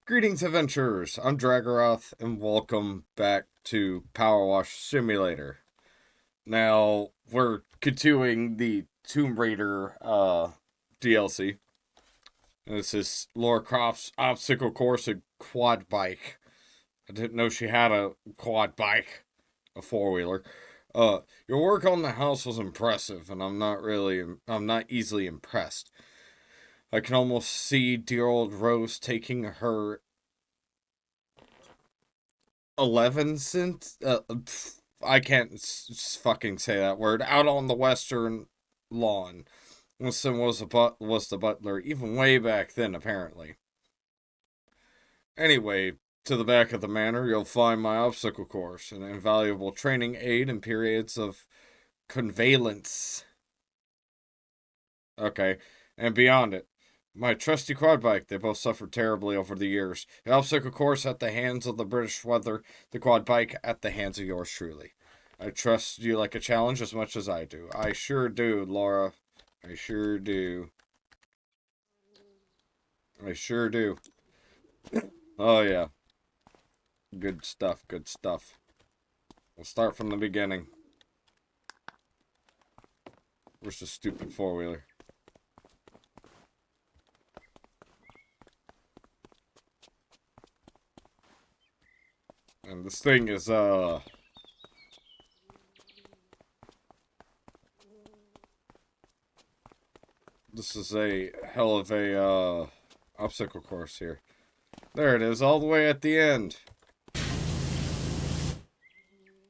Greetings, adventurers. I'm Dragaroth, and welcome back to Powerwash Simulator. Now, we're continuing the Tomb Raider DLC. This is Laura Croft's obstacle course, a quad bike. I didn't know she had a quad bike, a four-wheeler. Your work on the house was impressive, and I'm not easily impressed. I can almost see dear old Rose taking her 11 cents. I can't fucking say that word. Out on the western lawn. Winston was the butler, even way back then, apparently. Anyway, to the back of the manor, you'll find my obstacle course, an invaluable training aid in periods of convalescence. Okay, and beyond it. My trusty quad bike, they both suffered terribly over the years. The obstacle course at the hands of the British weather, the quad bike at the hands of yours truly. I trust you like a challenge as much as I do. I sure do, Laura. I sure do. I sure do. Oh, yeah. Good stuff, good stuff. We'll start from the beginning. Where's the stupid four-wheeler? And this thing is, this is a hell of a, obstacle course here. There it is, all the way at the end.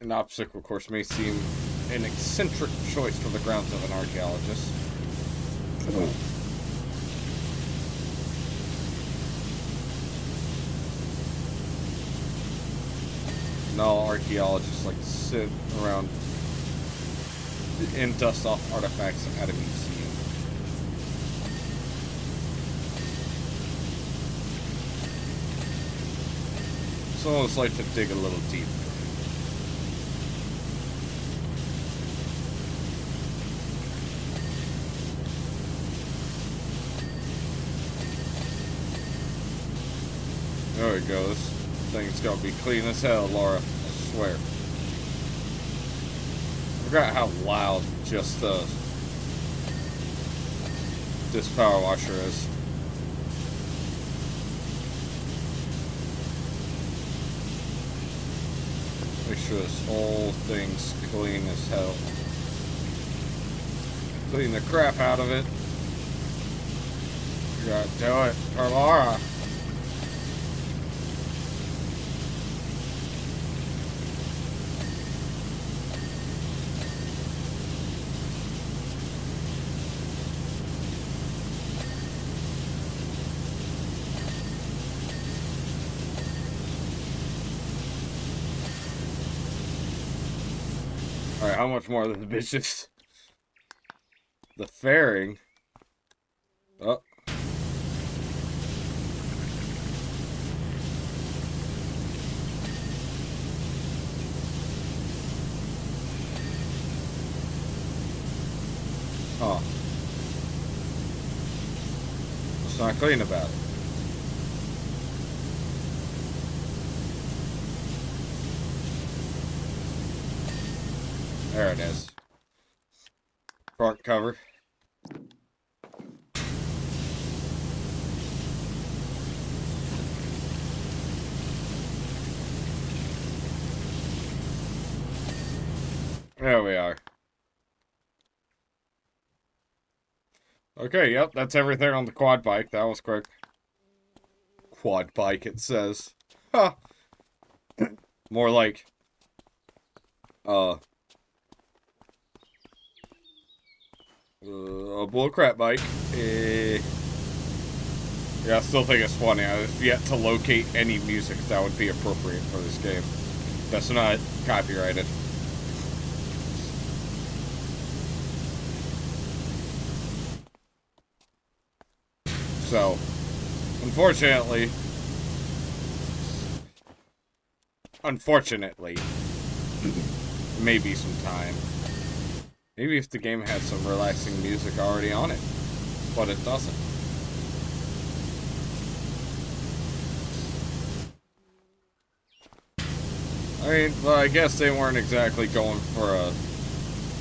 An obstacle course may seem an eccentric choice for the grounds of an archaeologist. And all archaeologists like to sit around and dust off artifacts at a museum. Some of us like to dig a little deeper. There we go. This thing's gonna be clean as hell, Laura. I swear. I forgot how loud just this power washer is. Make sure this whole thing's clean as hell. Clean the crap out of it. You gotta do it for Laura. Alright, how much more of the bitches? The fairing. Oh. Oh. It's not clean about it. There it is. Front cover. There we are. Okay, yep, that's everything on the quad bike. That was quick. Quad bike, it says. Huh. More like, a bullcrap bike. Yeah, I still think it's funny. I've yet to locate any music that would be appropriate for this game. That's not copyrighted. So, unfortunately, maybe some time. Maybe if the game had some relaxing music already on it, but it doesn't. I mean, well, I guess they weren't exactly going for a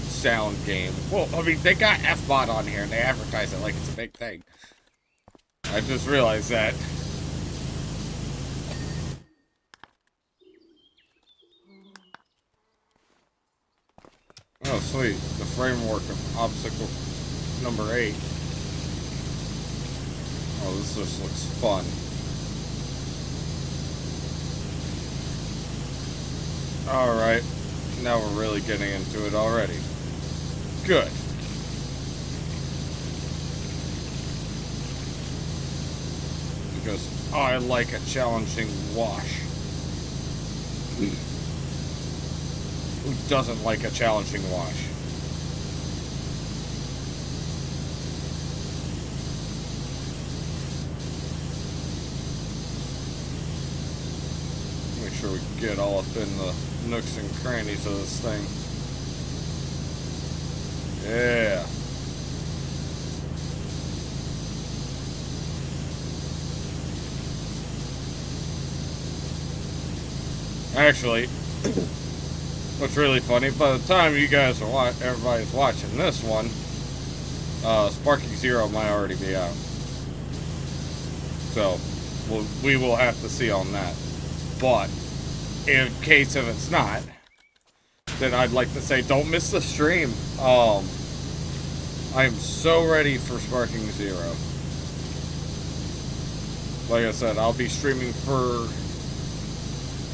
sound game. Well, I mean, they got F-Bot on here and they advertise it like it's a big thing. I just realized that. Oh, sweet. The framework of obstacle number 8. Oh, this just looks fun. Alright. Now we're really getting into it already. Good. Because I like a challenging wash. Who doesn't like a challenging wash? Make sure we get all up in the nooks and crannies of this thing. Yeah. Actually, what's really funny, by the time you guys are everybody's watching this one, Sparking Zero might already be out. So, we will have to see on that. But, in case if it's not, then I'd like to say don't miss the stream. I am so ready for Sparking Zero. Like I said, I'll be streaming for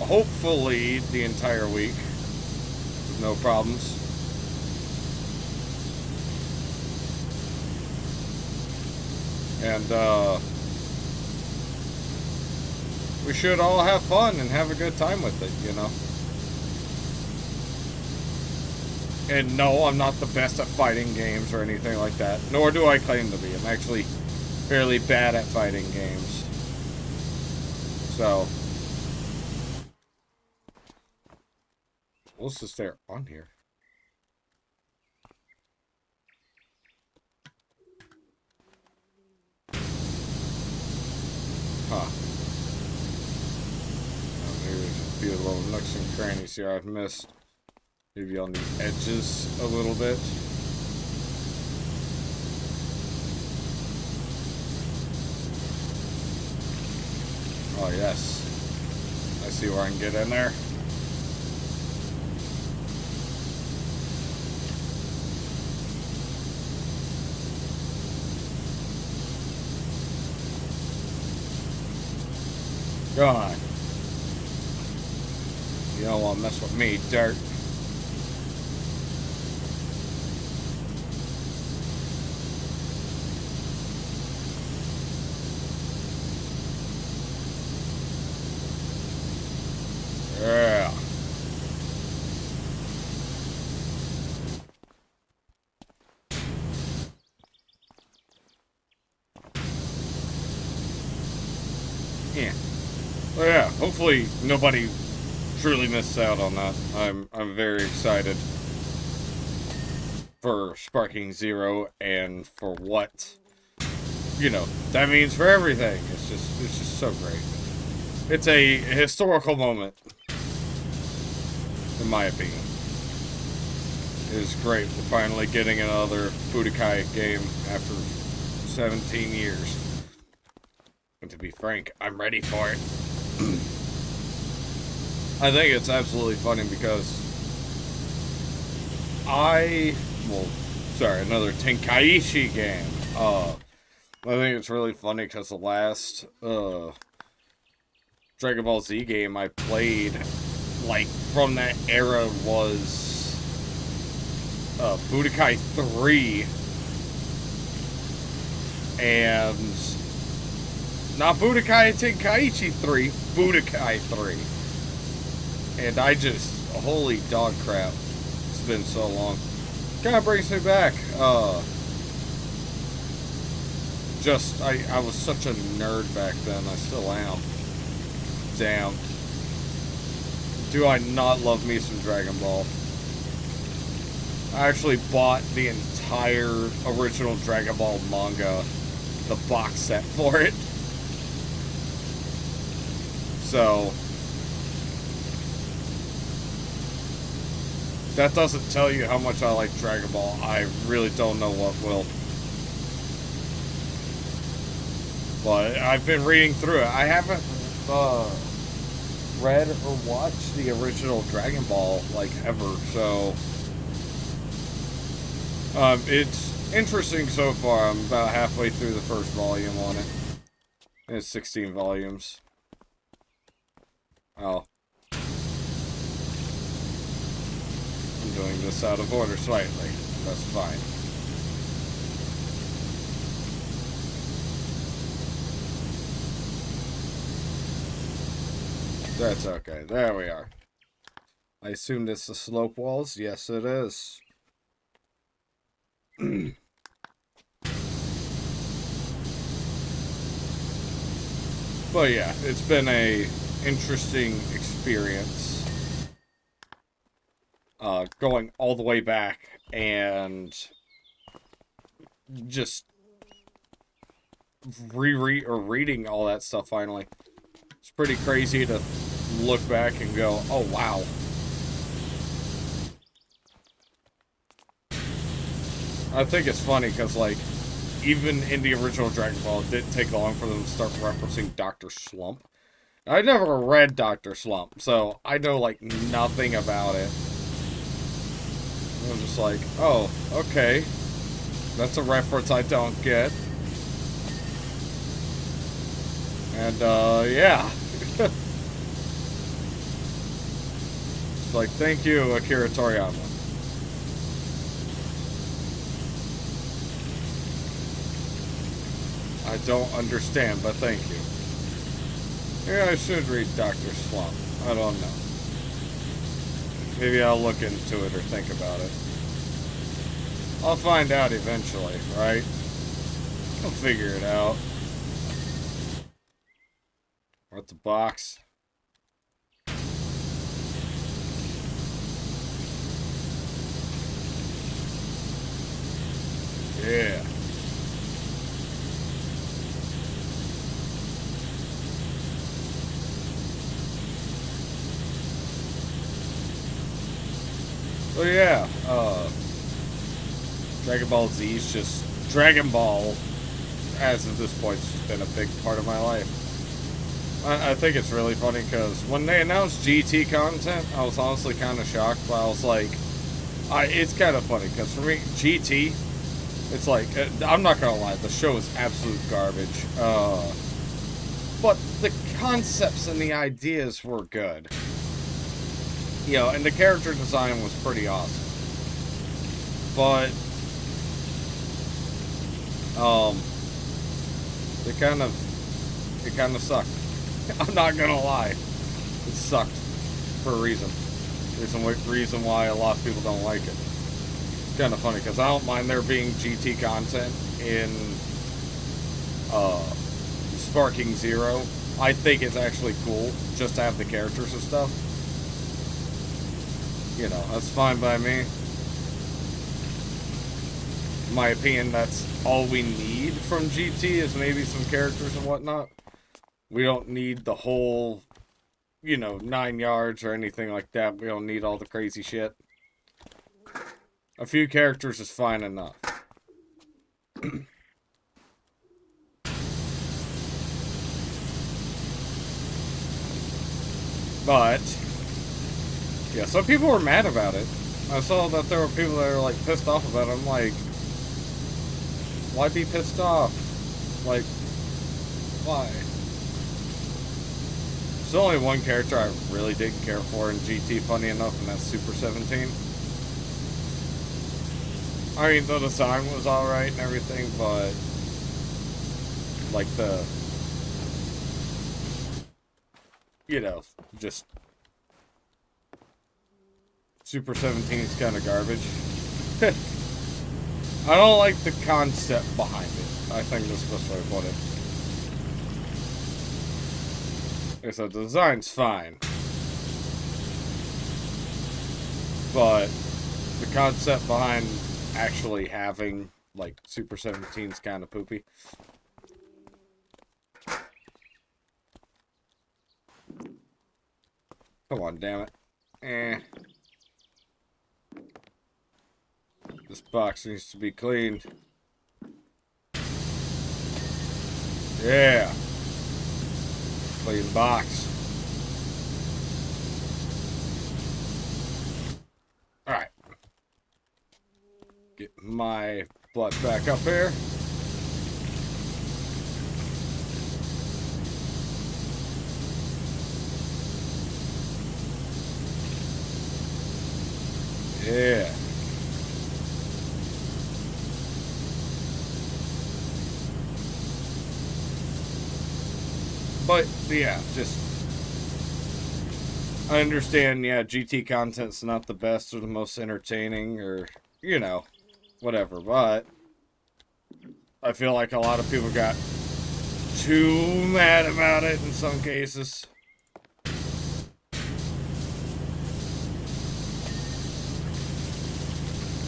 hopefully the entire week. No problems. And, we should all have fun and have a good time with it, you know? And no, I'm not the best at fighting games or anything like that. Nor do I claim to be. I'm actually fairly bad at fighting games. So, let's just stay on here. Huh. There's a few little nooks and crannies here I've missed. Maybe on the edges a little bit. Oh yes. I see where I can get in there. Go on. You don't want to mess with me, dirt. Yeah. Yeah. Well, yeah, hopefully nobody truly misses out on that. I'm very excited for Sparking Zero and for what, you know, that means for everything. It's just so great. It's a historical moment, in my opinion. It is great. We're finally getting another Budokai game after 17 years. And to be frank, I'm ready for it. I think it's absolutely funny because another Tenkaichi game. I think it's really funny because the last Dragon Ball Z game I played, like, from that era was Budokai 3, and not Budokai Tenkaichi 3, Budokai 3. And I just, holy dog crap, it's been so long. Kind of brings me back. I was such a nerd back then. I still am. Damn. Do I not love me some Dragon Ball? I actually bought the entire original Dragon Ball manga, the box set for it. So, that doesn't tell you how much I like Dragon Ball. I really don't know what will. But I've been reading through it. I haven't read or watched the original Dragon Ball, like, ever, so it's interesting so far. I'm about halfway through the first volume on it. It's 16 volumes. Oh. I'm doing this out of order slightly. That's fine. That's okay. There we are. I assume this is the slope walls? Yes, it is. But yeah, it's been a interesting experience. Going all the way back and just reading all that stuff finally. It's pretty crazy to look back and go, oh wow. I think it's funny because, like, even in the original Dragon Ball, it didn't take long for them to start referencing Dr. Slump. I never read Dr. Slump, so I know, like, nothing about it. I'm just like, oh, okay. That's a reference I don't get. And, yeah. It's like, thank you, Akira Toriyama. I don't understand, but thank you. Maybe I should read Dr. Slump. I don't know. Maybe I'll look into it or think about it. I'll find out eventually, right? I'll figure it out. What's the box? Yeah. So yeah, Dragon Ball Z is just Dragon Ball. As of this point, it's just been a big part of my life. I think it's really funny because when they announced GT content, I was honestly kind of shocked. But I was like, it's kind of funny because for me, GT, it's like I'm not gonna lie, the show is absolute garbage. But the concepts and the ideas were good. You know, and the character design was pretty awesome. But, it kind of sucked. I'm not gonna lie. It sucked. For a reason. Reason why a lot of people don't like it. It's kind of funny, because I don't mind there being GT content in, Sparking Zero. I think it's actually cool, just to have the characters and stuff. You know, that's fine by me. In my opinion, that's all we need from GT is maybe some characters and whatnot. We don't need the whole, you know, 9 yards or anything like that. We don't need all the crazy shit. A few characters is fine enough. But yeah, some people were mad about it. I saw that there were people that were, like, pissed off about it. I'm like, why be pissed off? Like, why? There's only one character I really didn't care for in GT, funny enough, and that's Super 17. I mean, the design was alright and everything, but, like, the, you know, just Super 17 is kind of garbage. I don't like the concept behind it. I think that's the best way to put it. Like I said, the design's fine. But the concept behind actually having, like, Super 17 is kind of poopy. Come on, damn it. Eh. This box needs to be cleaned. Yeah. Clean the box. Alright. Get my blood back up here. Yeah. But, yeah, just... I understand, yeah, GT content's not the best or the most entertaining or, you know, whatever, but... I feel like a lot of people got too mad about it in some cases.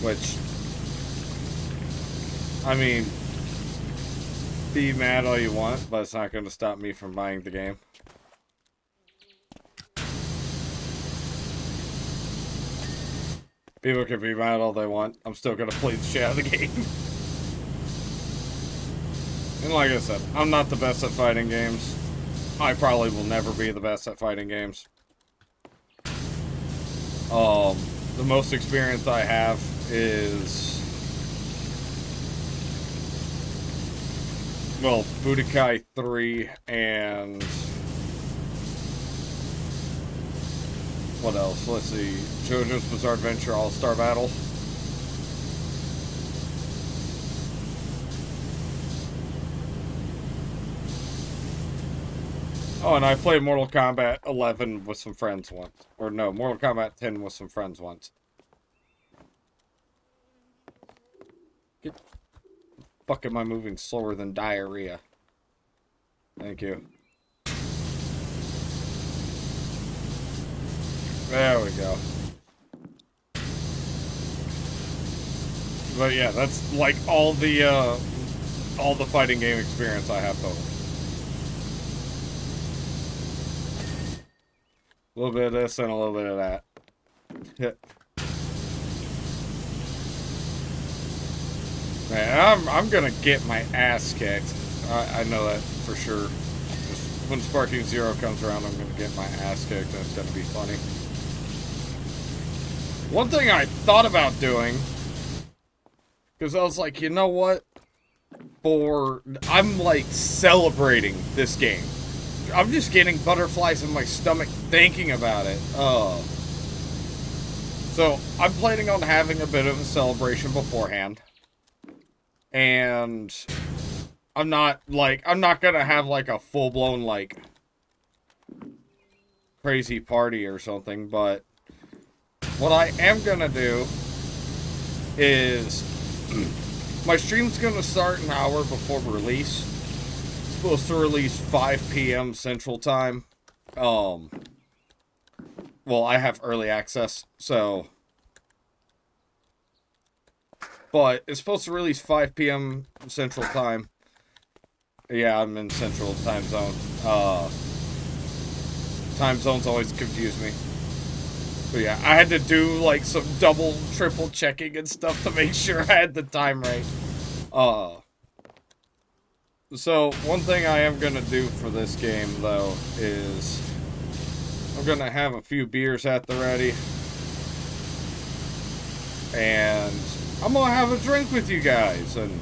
Which, I mean, be mad all you want, but it's not going to stop me from buying the game. People can be mad all they want. I'm still going to play the shit out of the game. And like I said, I'm not the best at fighting games. I probably will never be the best at fighting games. The most experience I have is... well, Budokai 3 and... what else? Let's see. JoJo's Bizarre Adventure All-Star Battle. Oh, and I played Mortal Kombat 11 with some friends once. Or no, Mortal Kombat 10 with some friends once. Fuck, am I moving slower than diarrhea? Thank you. There we go. But yeah, that's like all the fighting game experience I have total. A little bit of this and a little bit of that. Man, I'm gonna get my ass kicked. I know that for sure. Just when Sparking Zero comes around, I'm gonna get my ass kicked, and it's gonna be funny. One thing I thought about doing, because I was like, you know what? I'm like celebrating this game. I'm just getting butterflies in my stomach thinking about it. So I'm planning on having a bit of a celebration beforehand. And I'm not gonna have like a full-blown like crazy party or something, but what I am gonna do is my stream's gonna start an hour before release. It's supposed to release 5 p.m. Central Time. Well, I have early access, so... but it's supposed to release 5 p.m. Central Time. Yeah, I'm in Central Time Zone. Time zones always confuse me. But yeah, I had to do like some double, triple checking and stuff to make sure I had the time right. So, one thing I am going to do for this game, though, is I'm going to have a few beers at the ready. And I'm going to have a drink with you guys and,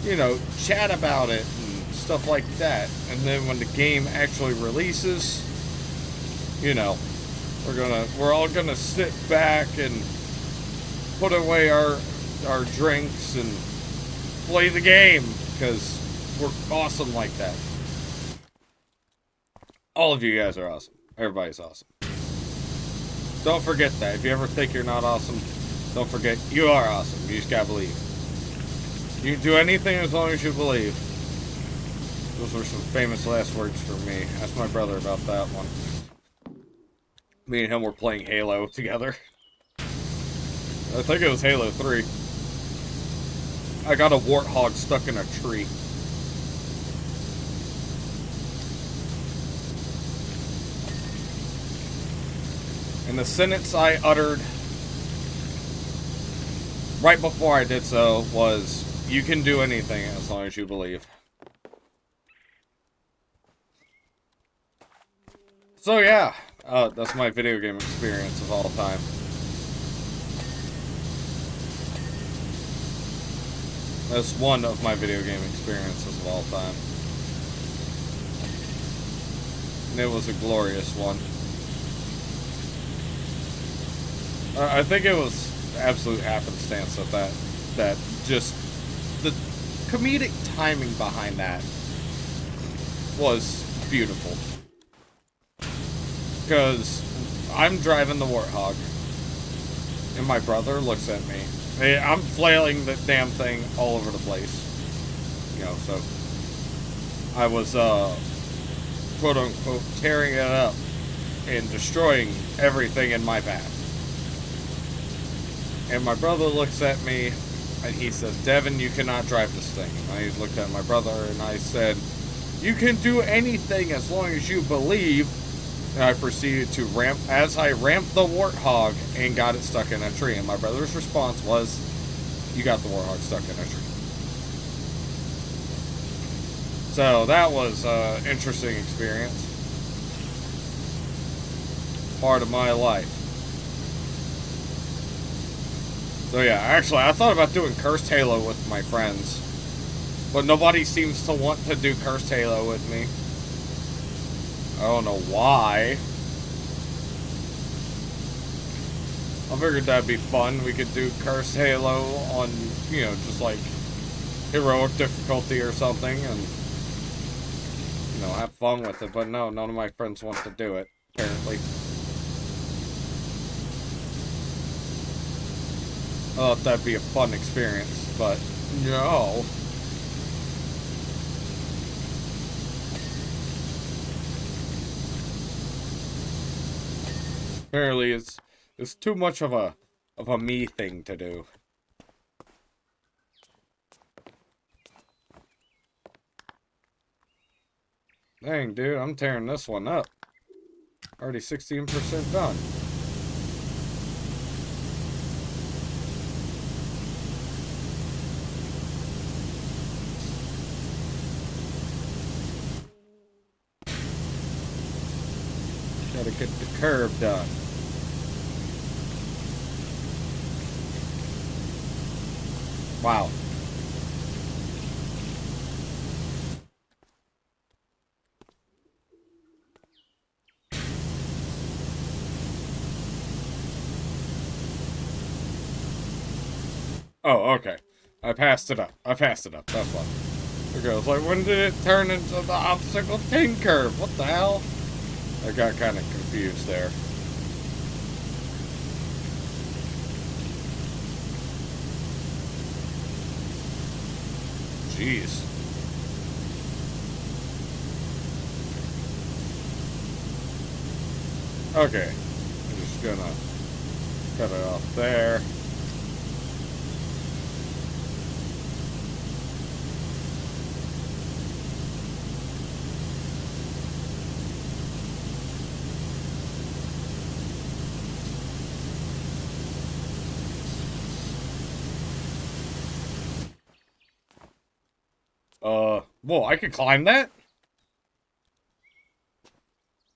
you know, chat about it and stuff like that. And then when the game actually releases, you know, we're all going to sit back and put away our drinks and play the game, because we're awesome like that. All of you guys are awesome. Everybody's awesome. Don't forget that. If you ever think you're not awesome, don't forget you are awesome. You just gotta believe. You can do anything as long as you believe. Those were some famous last words for me. Ask my brother about that one. Me and him were playing Halo together. I think it was Halo 3. I got a warthog stuck in a tree. And the sentence I uttered right before I did so was, you can do anything as long as you believe. So yeah, that's my video game experience of all time. That's one of my video game experiences of all time. And it was a glorious one. I think it was absolute happenstance that just the comedic timing behind that was beautiful. Because I'm driving the Warthog, and my brother looks at me. Hey, I'm flailing the damn thing all over the place. You know, so I was, quote unquote, tearing it up and destroying everything in my path. And my brother looks at me, and he says, Devin, you cannot drive this thing. And I looked at my brother, and I said, you can do anything as long as you believe. And I proceeded to ramp, as I ramped the Warthog and got it stuck in a tree. And my brother's response was, you got the Warthog stuck in a tree. So that was an interesting experience. Part of my life. So yeah, actually, I thought about doing Cursed Halo with my friends. But nobody seems to want to do Cursed Halo with me. I don't know why. I figured that'd be fun. We could do Cursed Halo on, you know, just like heroic difficulty or something, and, you know, have fun with it. But no, none of my friends want to do it, apparently. I thought that'd be a fun experience, but no. Apparently, it's too much of a me thing to do. Dang, dude, I'm tearing this one up. Already 16% done. Gotta get the curve done. Wow. Oh, okay. I passed it up. That's fine. It goes like, when did it turn into the obstacle 10 curve? What the hell? I got kind of confused there. Jeez. Okay. I'm just gonna cut it off there. Whoa, I could climb that?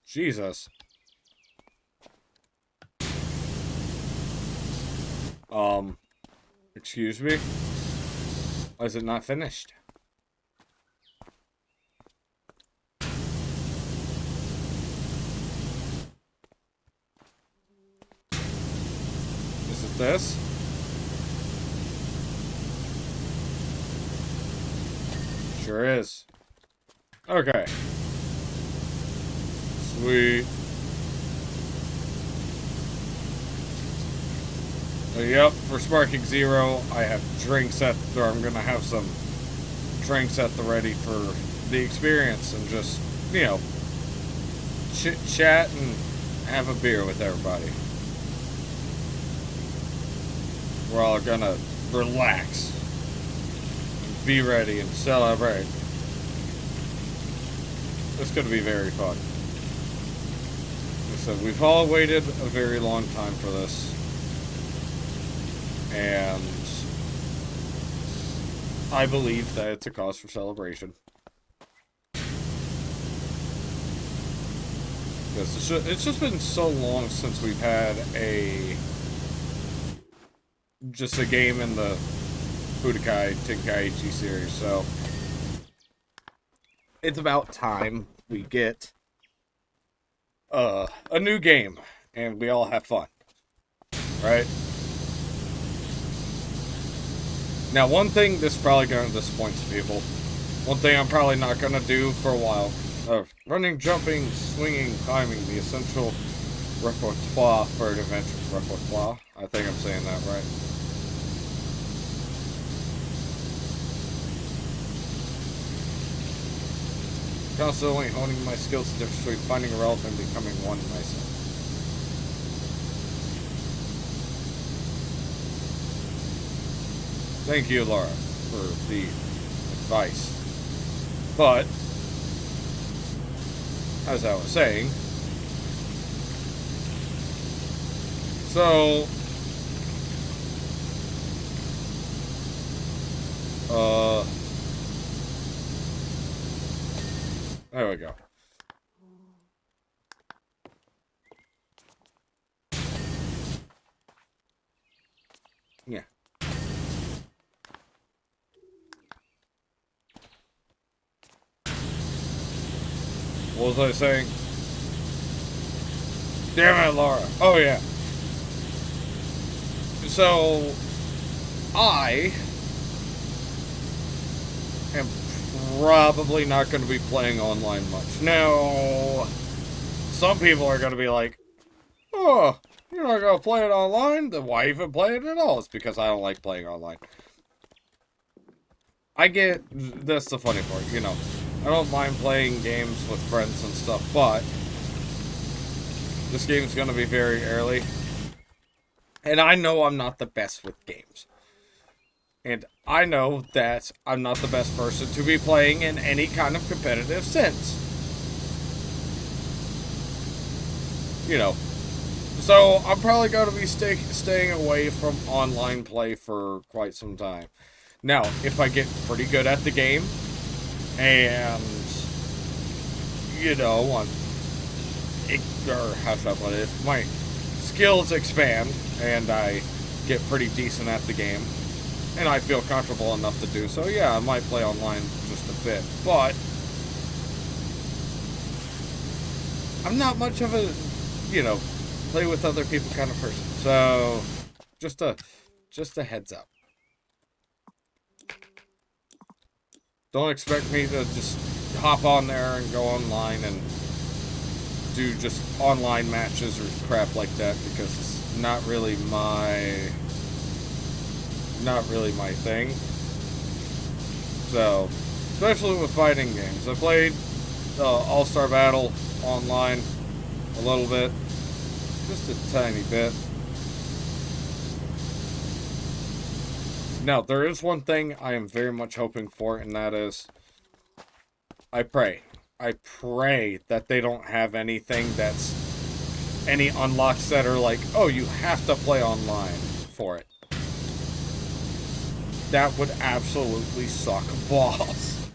Jesus. Excuse me? Why is it not finished? Is it this? Sure is. Okay. Sweet. Yep, for Sparking Zero, I have drinks at, or I'm gonna have some drinks at the ready for the experience and just, you know, chit-chat and have a beer with everybody. We're all gonna relax and be ready and celebrate. It's gonna be very fun. Like I said, we've all waited a very long time for this. And I believe that it's a cause for celebration. Because it's just been so long since we've had just a game in the Budokai Tenkaichi series, so it's about time we get a new game and we all have fun, right? Now, one thing this is probably going to disappoint some people. One thing I'm probably not going to do for a while. Running, jumping, swinging, climbing, the essential repertoire for an adventure. Repertoire? I think I'm saying that right. Constantly honing my skills, the difference between finding a relative and becoming one myself. Thank you, Laura, for the advice. But, as I was saying, so, there we go. Yeah. What was I saying? Damn it, Laura. Oh, yeah. So, I am probably not going to be playing online much. Now, some people are going to be like, oh, you're not going to play it online? Then why even play it at all? It's because I don't like playing online. I get, that's the funny part, you know. I don't mind playing games with friends and stuff, but this game's going to be very early. And I know I'm not the best with games. And I know that I'm not the best person to be playing in any kind of competitive sense. You know. So I'm probably going to be staying away from online play for quite some time. Now, if I get pretty good at the game, and, you know, or how should I put it, if my skills expand, and I get pretty decent at the game, and I feel comfortable enough to do so, yeah, I might play online just a bit, but I'm not much of a, you know, play with other people kind of person, so just a heads up. Don't expect me to just hop on there and go online and do just online matches or crap like that, because it's not really my thing. So, especially with fighting games. I played All-Star Battle online a little bit, just a tiny bit. Now, there is one thing I am very much hoping for, and that is, I pray that they don't have anything that's, any unlocks that are like, oh, you have to play online for it. That would absolutely suck balls.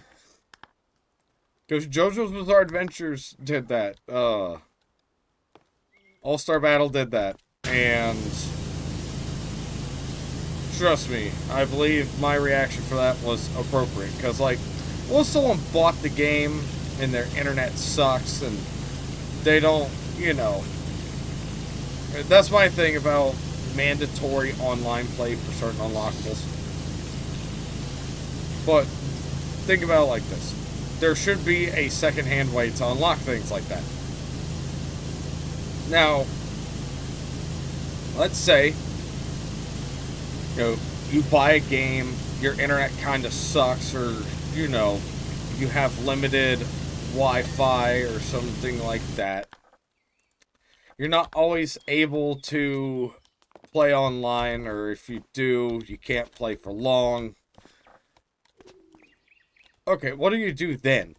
Because JoJo's Bizarre Adventures did that. All-Star Battle did that. And trust me, I believe my reaction for that was appropriate. Because, like, well, someone bought the game and their internet sucks and they don't, you know. That's my thing about mandatory online play for certain unlockables. But think about it like this. There should be a second-hand way to unlock things like that. Now, let's say, you know, you buy a game, your internet kind of sucks, or, you know, you have limited Wi-Fi or something like that. You're not always able to play online, or if you do, you can't play for long. Okay, what do you do then?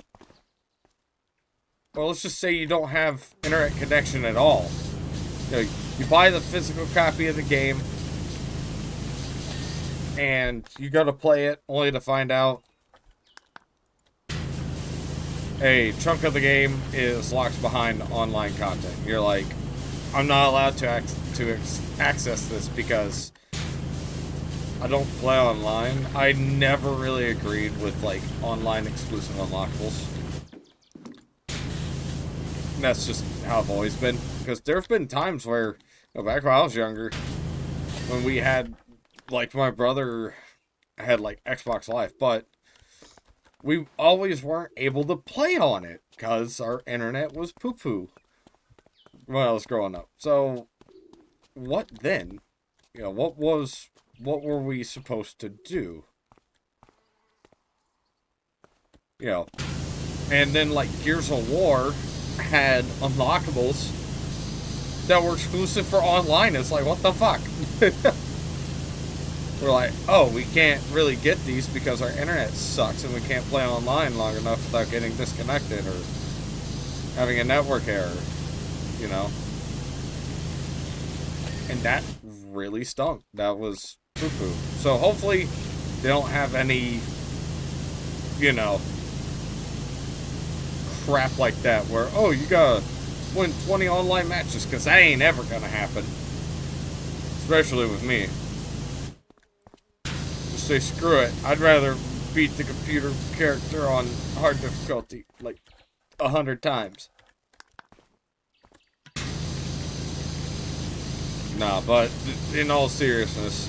Well, let's just say you don't have internet connection at all. You know, you buy the physical copy of the game. and you go to play it only to find out a chunk of the game is locked behind online content. You're like, I'm not allowed to access this because I don't play online. I never really agreed with like online exclusive unlockables. And that's just how I've always been. Because there's been times where, back when I was younger, when we had, like, my brother had like Xbox Live, but we always weren't able to play on it because our internet was poo-poo when I was growing up. So, what then? What were we supposed to do? And then, like, Gears of War had unlockables that were exclusive for online. It's like, what the fuck? We're like, oh, we can't really get these because our internet sucks and we can't play online long enough without getting disconnected or having a network error, And that really stunk. That was poo-poo. So hopefully they don't have any, crap like that where, oh, you gotta win 20 online matches, because that ain't ever gonna happen. Especially with me. Just say, screw it. I'd rather beat the computer character on hard difficulty, like, 100 times. Nah, but in all seriousness,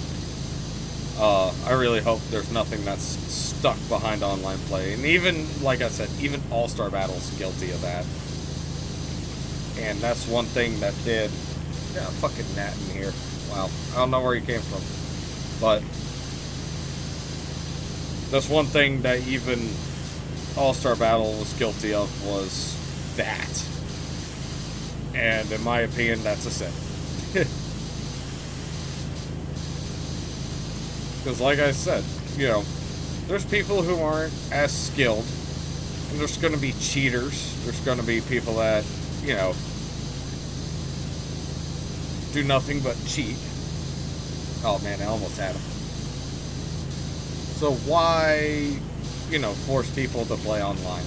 I really hope there's nothing that's stuck behind online play. And even, like I said, even All-Star Battle's guilty of that. And that's one thing that did... Yeah, fucking gnat in here. Wow. I don't know where he came from. But that's one thing that even All-Star Battle was guilty of, was that. And in my opinion, that's a sin. Because like I said, there's people who aren't as skilled, and there's going to be cheaters, there's going to be people that, do nothing but cheat. Oh man, I almost had him. So why, force people to play online?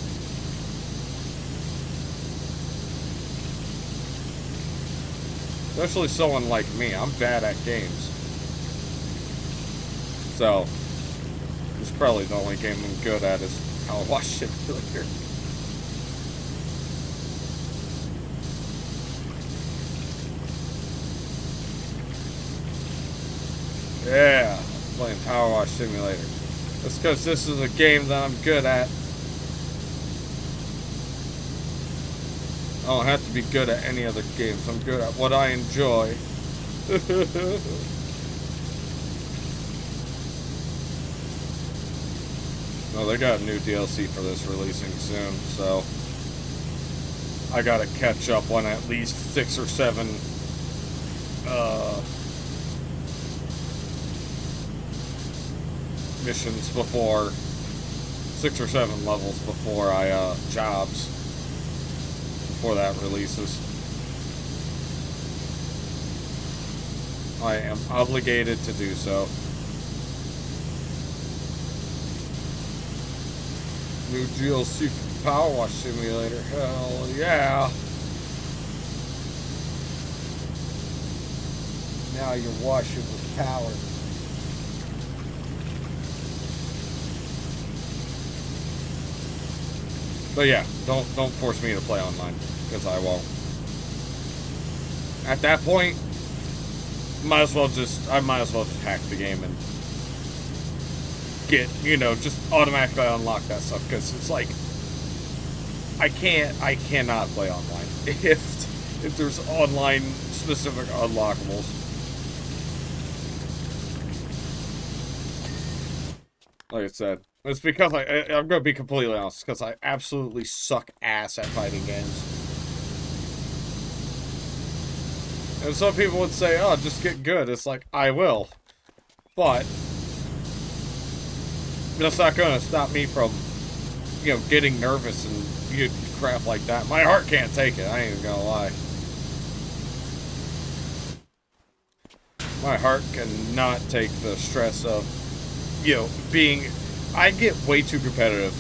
Especially someone like me, I'm bad at games. So, it's probably the only game I'm good at is Powerwash Simulator. Yeah, playing Powerwash Simulator. That's because this is a game that I'm good at. I don't have to be good at any other games. I'm good at what I enjoy. No, they got a new DLC for this releasing soon, so I gotta catch up on at least 6 or 7 missions before 6 or 7 levels before jobs before that releases. I am obligated to do so. New DLC for Powerwash Simulator. Hell yeah. Now you're washing with power. But yeah, don't force me to play online, because I won't. At that point, I might as well just hack the game and get, just automatically unlock that stuff, because it's like, I cannot play online if there's online specific unlockables. Like I said, it's because I'm gonna be completely honest, because I absolutely suck ass at fighting games. And some people would say, oh, just get good. It's like, I will, but that's not gonna stop me from, getting nervous and crap like that. My heart can't take it, I ain't even gonna lie. My heart cannot take the stress of I get way too competitive.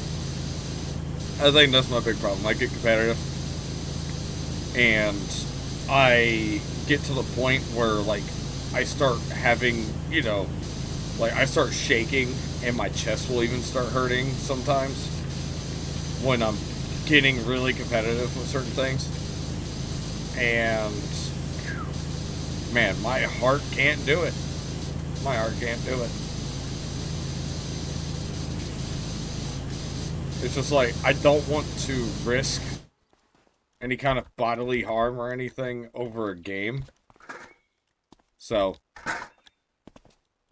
I think that's my big problem. I get competitive, and I get to the point where, like, I start having, like, I start shaking, and my chest will even start hurting sometimes when I'm getting really competitive with certain things. And, man, my heart can't do it. My heart can't do it. It's just like, I don't want to risk any kind of bodily harm or anything over a game. So,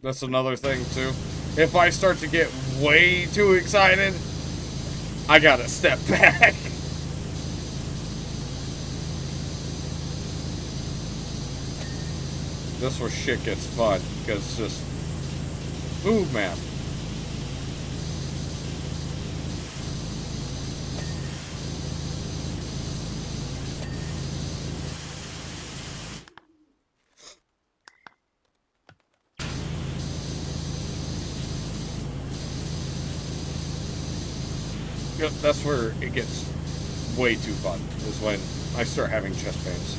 that's another thing, too. If I start to get way too excited, I gotta step back. This where shit gets fun, because it's just... Ooh, man. Yep, that's where it gets way too fun, is when I start having chest pains.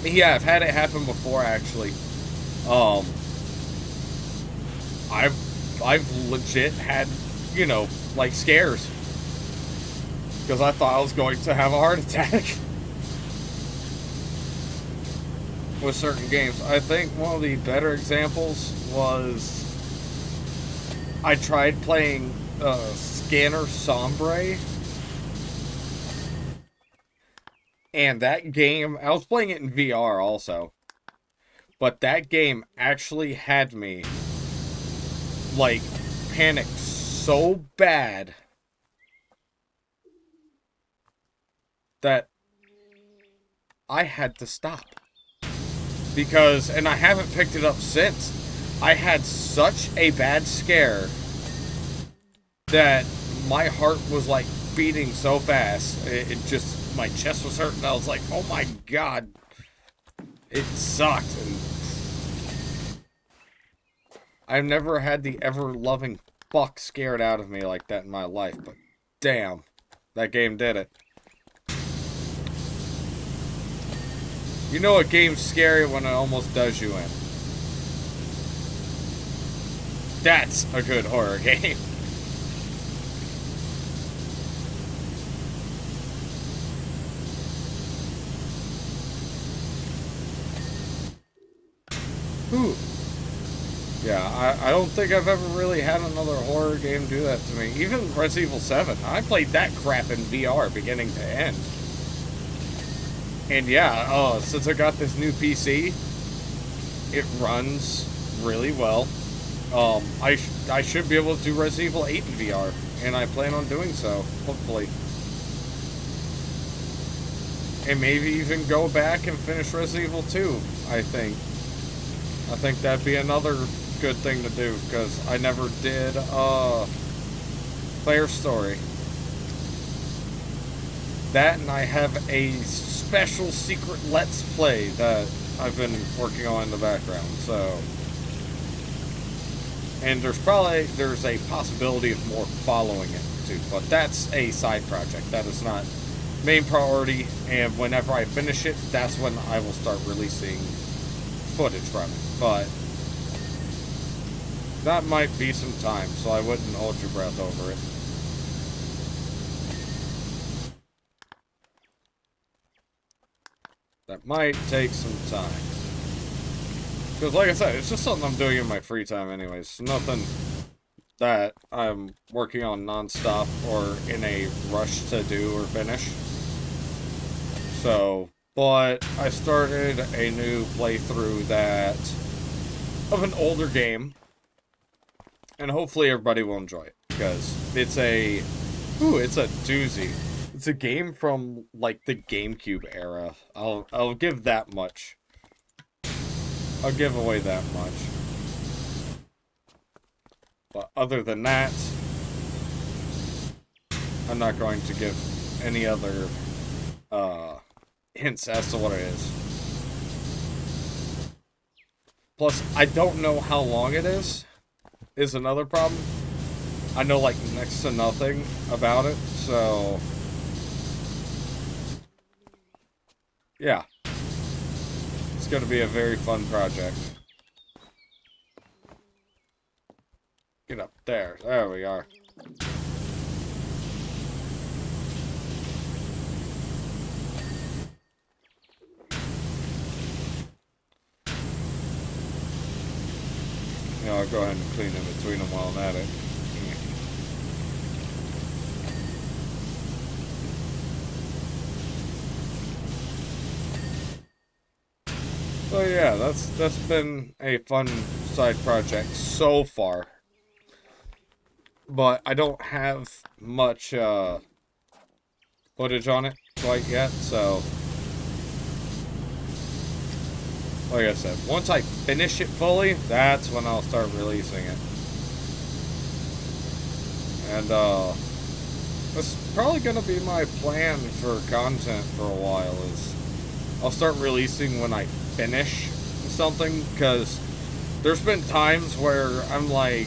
Yeah, I've had it happen before, actually. I've legit had, like, scares. Because I thought I was going to have a heart attack. With certain games. I think one of the better examples was... I tried playing Scanner Sombre. And that game... I was playing it in VR also. But that game actually had me... like, panic so bad that I had to stop. Because, and I haven't picked it up since, I had such a bad scare that my heart was, like, beating so fast. It just, my chest was hurting. I was like, oh my god. It sucked. And I've never had the ever-loving fuck scared out of me like that in my life, but damn, that game did it. You know a game's scary when it almost does you in. That's a good horror game. Ooh. Yeah, I don't think I've ever really had another horror game do that to me. Even Resident Evil 7. I played that crap in VR beginning to end. And yeah, since I got this new PC, it runs really well. I should be able to do Resident Evil 8 in VR, and I plan on doing so, hopefully. And maybe even go back and finish Resident Evil 2, I think. I think that'd be another good thing to do, because I never did, Player Story. That, and I have a special secret Let's Play that I've been working on in the background, so... And there's a possibility of more following it, too, but that's a side project. That is not main priority, and whenever I finish it, that's when I will start releasing footage from it, but... that might be some time, so I wouldn't hold your breath over it. That might take some time. Because, like I said, it's just something I'm doing in my free time anyways. Nothing that I'm working on non-stop or in a rush to do or finish. So, but I started a new playthrough of an older game. And hopefully everybody will enjoy it. Because it's a doozy. It's a game from, like, the GameCube era. I'll give that much. I'll give away that much. But other than that, I'm not going to give any other, hints as to what it is. Plus, I don't know how long it is another problem. I know, like, next to nothing about it, so... yeah. It's gonna be a very fun project. Get up there. There we are. You know, I'll go ahead and clean in between them while I'm at it. So yeah, that's been a fun side project so far. But I don't have much footage on it quite yet, so like I said, once I finish it fully, that's when I'll start releasing it. And that's probably gonna be my plan for content for a while, is I'll start releasing when I finish something, because there's been times where I'm like,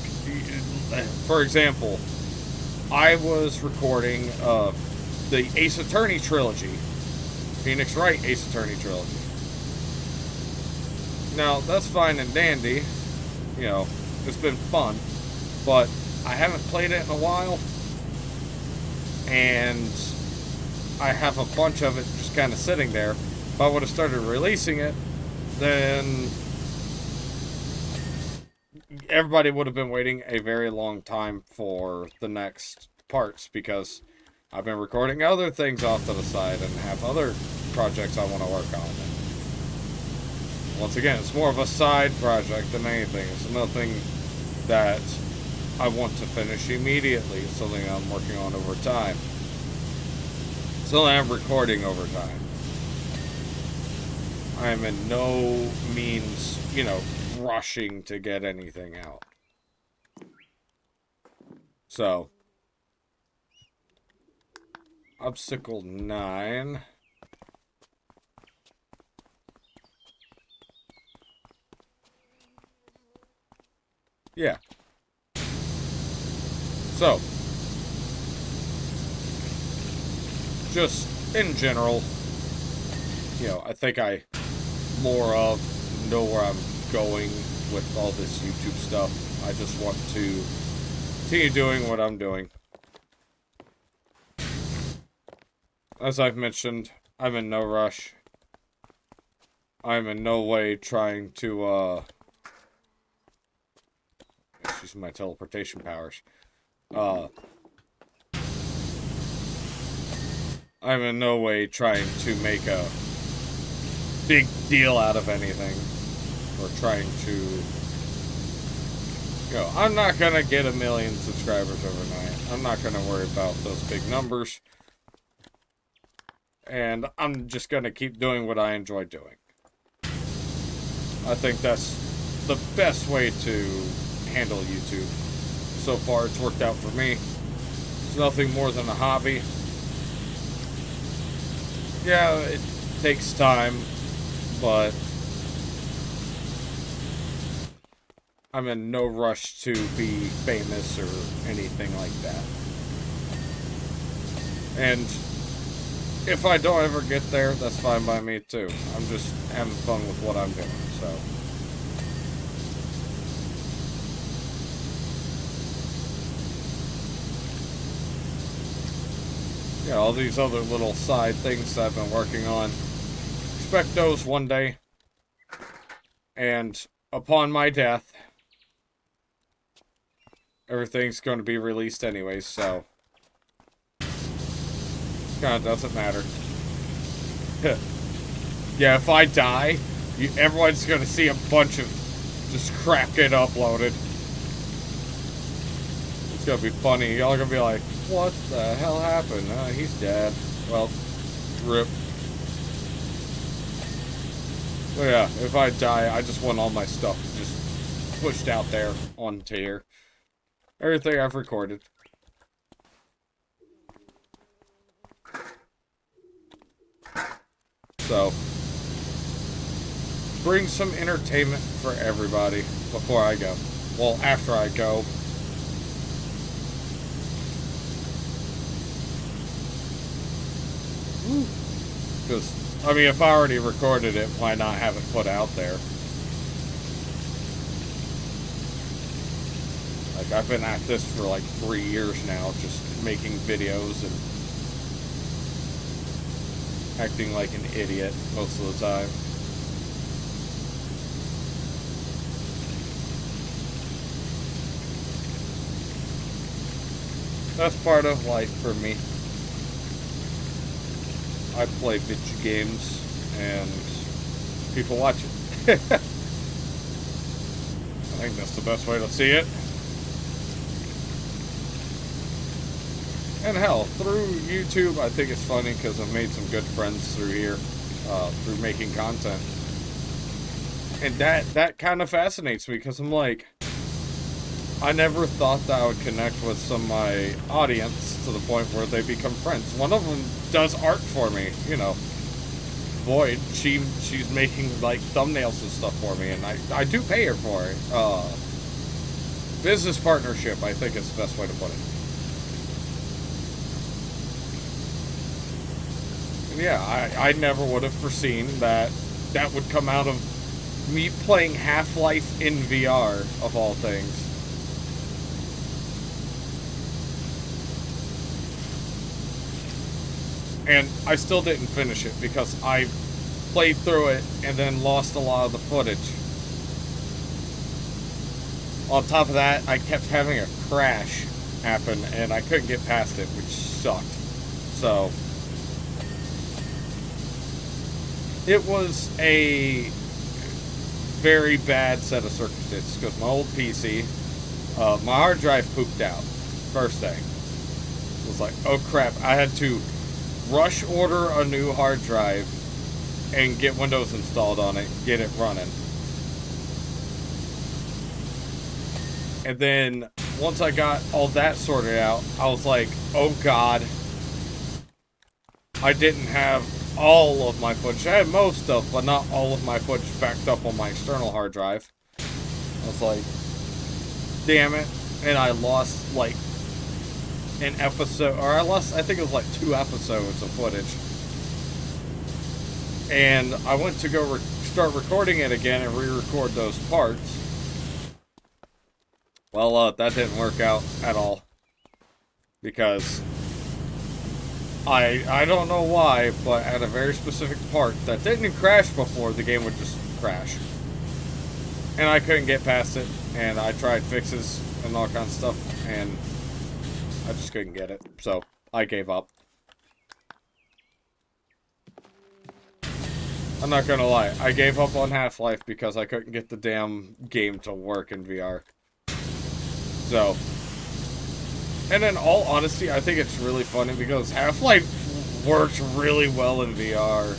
for example, I was recording the Ace Attorney trilogy, Phoenix Wright Ace Attorney trilogy. Now, that's fine and dandy, you know, it's been fun, but I haven't played it in a while, and I have a bunch of it just kind of sitting there. If I would have started releasing it, then everybody would have been waiting a very long time for the next parts, because I've been recording other things off to the side and have other projects I want to work on. And once again, it's more of a side project than anything. It's nothing that I want to finish immediately. It's something I'm working on over time. It's something I'm recording over time. I am in no means, you know, rushing to get anything out. So, obstacle 9. Yeah. So, just in general, you know, I think I more of know where I'm going with all this YouTube stuff. I just want to continue doing what I'm doing. As I've mentioned, I'm in no rush. I'm in no way trying to, excuse my teleportation powers. I'm in no way trying to make a big deal out of anything, or trying to, you know, I'm not gonna get 1 million subscribers overnight. I'm not gonna worry about those big numbers, and I'm just gonna keep doing what I enjoy doing. I think that's the best way to handle YouTube. So far, it's worked out for me. It's nothing more than a hobby. Yeah, it takes time, but I'm in no rush to be famous or anything like that. And if I don't ever get there, that's fine by me too. I'm just having fun with what I'm doing, so. Yeah, all these other little side things I've been working on. Expect those one day. And upon my death, everything's going to be released anyways, so kind of doesn't matter. Yeah, if I die, everyone's going to see a bunch of just crap get uploaded. It's going to be funny. Y'all are going to be like, what the hell happened? He's dead. Well, rip. So yeah, if I die, I just want all my stuff just pushed out there onto here. Everything I've recorded. So, bring some entertainment for everybody before I go. Well, after I go. Because, I mean, if I already recorded it, why not have it put out there? Like, I've been at this for like 3 years now, just making videos and acting like an idiot most of the time. That's part of life for me. I play video games and people watch it. I think that's the best way to see it. And hell, through YouTube, I think it's funny because I've made some good friends through here, through making content. And that kind of fascinates me because I'm like, I never thought that I would connect with some of my audience to the point where they become friends. One of them does art for me, you know. Void, she's making like thumbnails and stuff for me, and I do pay her for it. Business partnership, I think is the best way to put it. And yeah, I never would have foreseen that that would come out of me playing Half-Life in VR, of all things. And I still didn't finish it because I played through it and then lost a lot of the footage. On top of that, I kept having a crash happen and I couldn't get past it, which sucked. So, it was a very bad set of circumstances because my old PC, my hard drive pooped out first day. It was like, oh crap, I had to rush order a new hard drive and get Windows installed on it, get it running. And then once I got all that sorted out, I was like, oh god, I didn't have all of my footage. I had most of, but not all of my footage backed up on my external hard drive. I was like, damn it. And I lost like an episode, or I think it was like 2 episodes of footage. And I went to go start recording it again and re-record those parts. Well, that didn't work out at all. Because I don't know why, but at a very specific part that didn't crash before, the game would just crash. And I couldn't get past it, and I tried fixes and all kinds of stuff, and I just couldn't get it, so I gave up. I'm not gonna lie, I gave up on Half-Life because I couldn't get the damn game to work in VR. So, and in all honesty, I think it's really funny because Half-Life works really well in VR.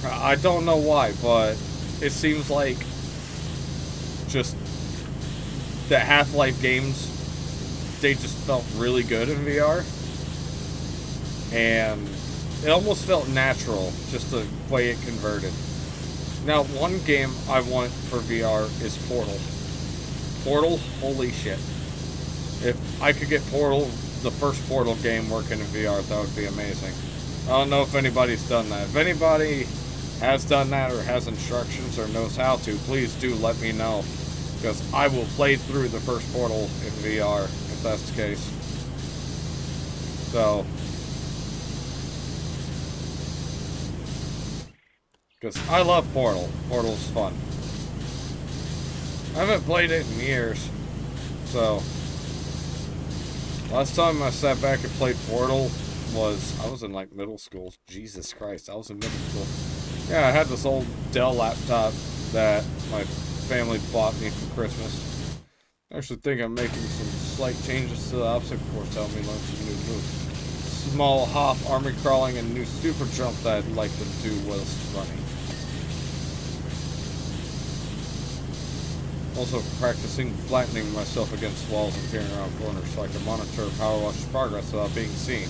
I don't know why, but it seems like just the Half-Life games, they just felt really good in VR. And it almost felt natural, just the way it converted. Now, one game I want for VR is Portal. Portal, holy shit. If I could get Portal, the first Portal game working in VR, that would be amazing. I don't know if anybody's done that. If anybody has done that or has instructions or knows how to, please do let me know. Because I will play through the first Portal in VR, if that's the case. So, because I love Portal. Portal's fun. I haven't played it in years. So, last time I sat back and played Portal was, I was in like middle school. Jesus Christ, I was in middle school. Yeah, I had this old Dell laptop that my family bought me for Christmas. I actually think I'm making some slight changes to the obstacle course to help me learn some new moves. Small hop, army crawling, and new super jump that I'd like to do whilst running. Also practicing flattening myself against walls and peering around corners so I can monitor Powerwash's progress without being seen.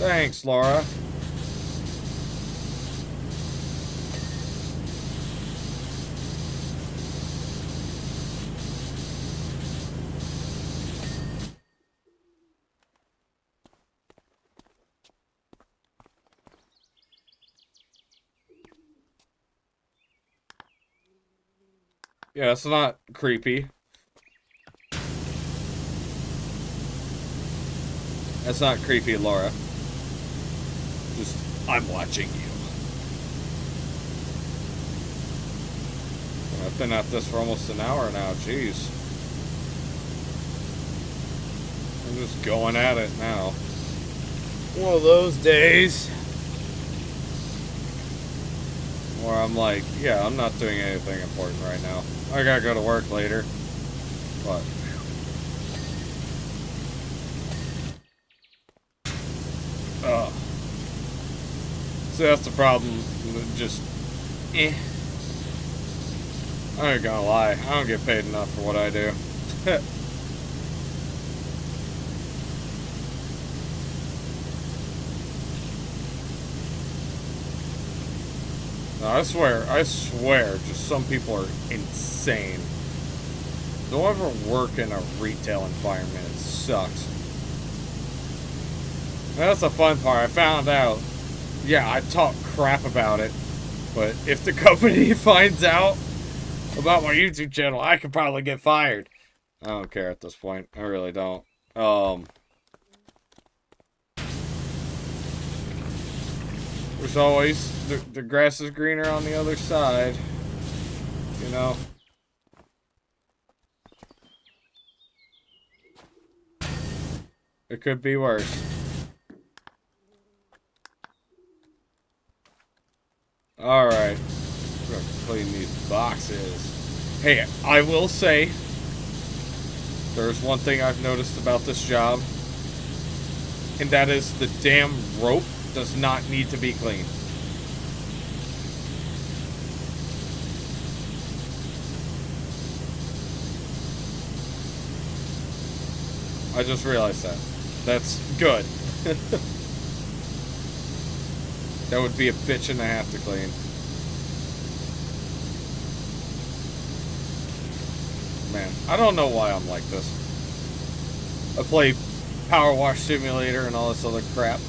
Thanks, Laura. Yeah, it's not creepy. That's not creepy, Laura. Just, I'm watching you. I've been at this for almost an hour now, jeez. I'm just going at it now. One of those days where I'm like, yeah, I'm not doing anything important right now. I gotta go to work later. But so that's the problem. Just I ain't gonna lie, I don't get paid enough for what I do. No, I swear, just some people are insane. Don't ever work in a retail environment, it sucks. That's the fun part, I found out. Yeah, I talk crap about it, but if the company finds out about my YouTube channel, I could probably get fired. I don't care at this point, I really don't. There's always, the grass is greener on the other side, you know? It could be worse. Alright. We're gonna clean these boxes. Hey, I will say, there's one thing I've noticed about this job, and that is the damn rope does not need to be cleaned. I just realized that. That's good. That would be a bitch and a half to clean. Man, I don't know why I'm like this. I play Powerwash Simulator and all this other crap.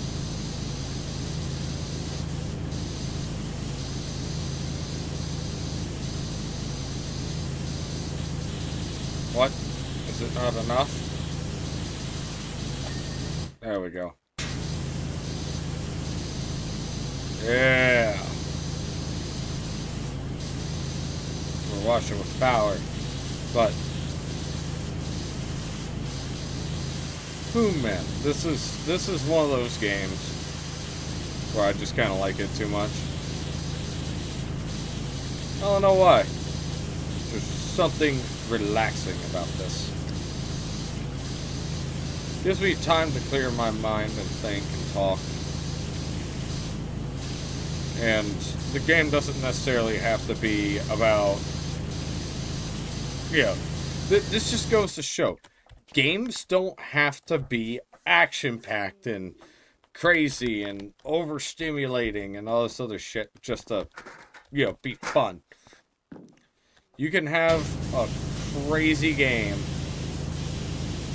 What? Is it not enough? There we go. Yeah. We're washing with power. But man, this is one of those games where I just kinda like it too much. I don't know why. There's something relaxing about this. Gives me time to clear my mind and think and talk. And the game doesn't necessarily have to be about... Yeah, this just goes to show. Games don't have to be action-packed and crazy and overstimulating and all this other shit just to, you know, be fun. You can have a crazy game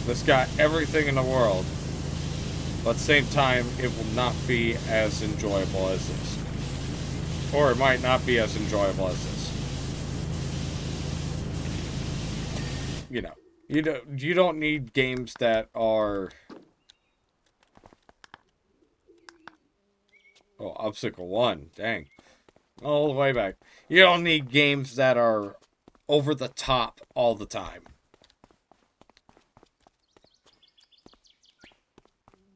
that's got everything in the world, but at the same time, it will not be as enjoyable as this. Or it might not be as enjoyable as this. You know, you don't need games that are... Oh, obstacle 1, dang. All the way back. You don't need games that are over the top all the time.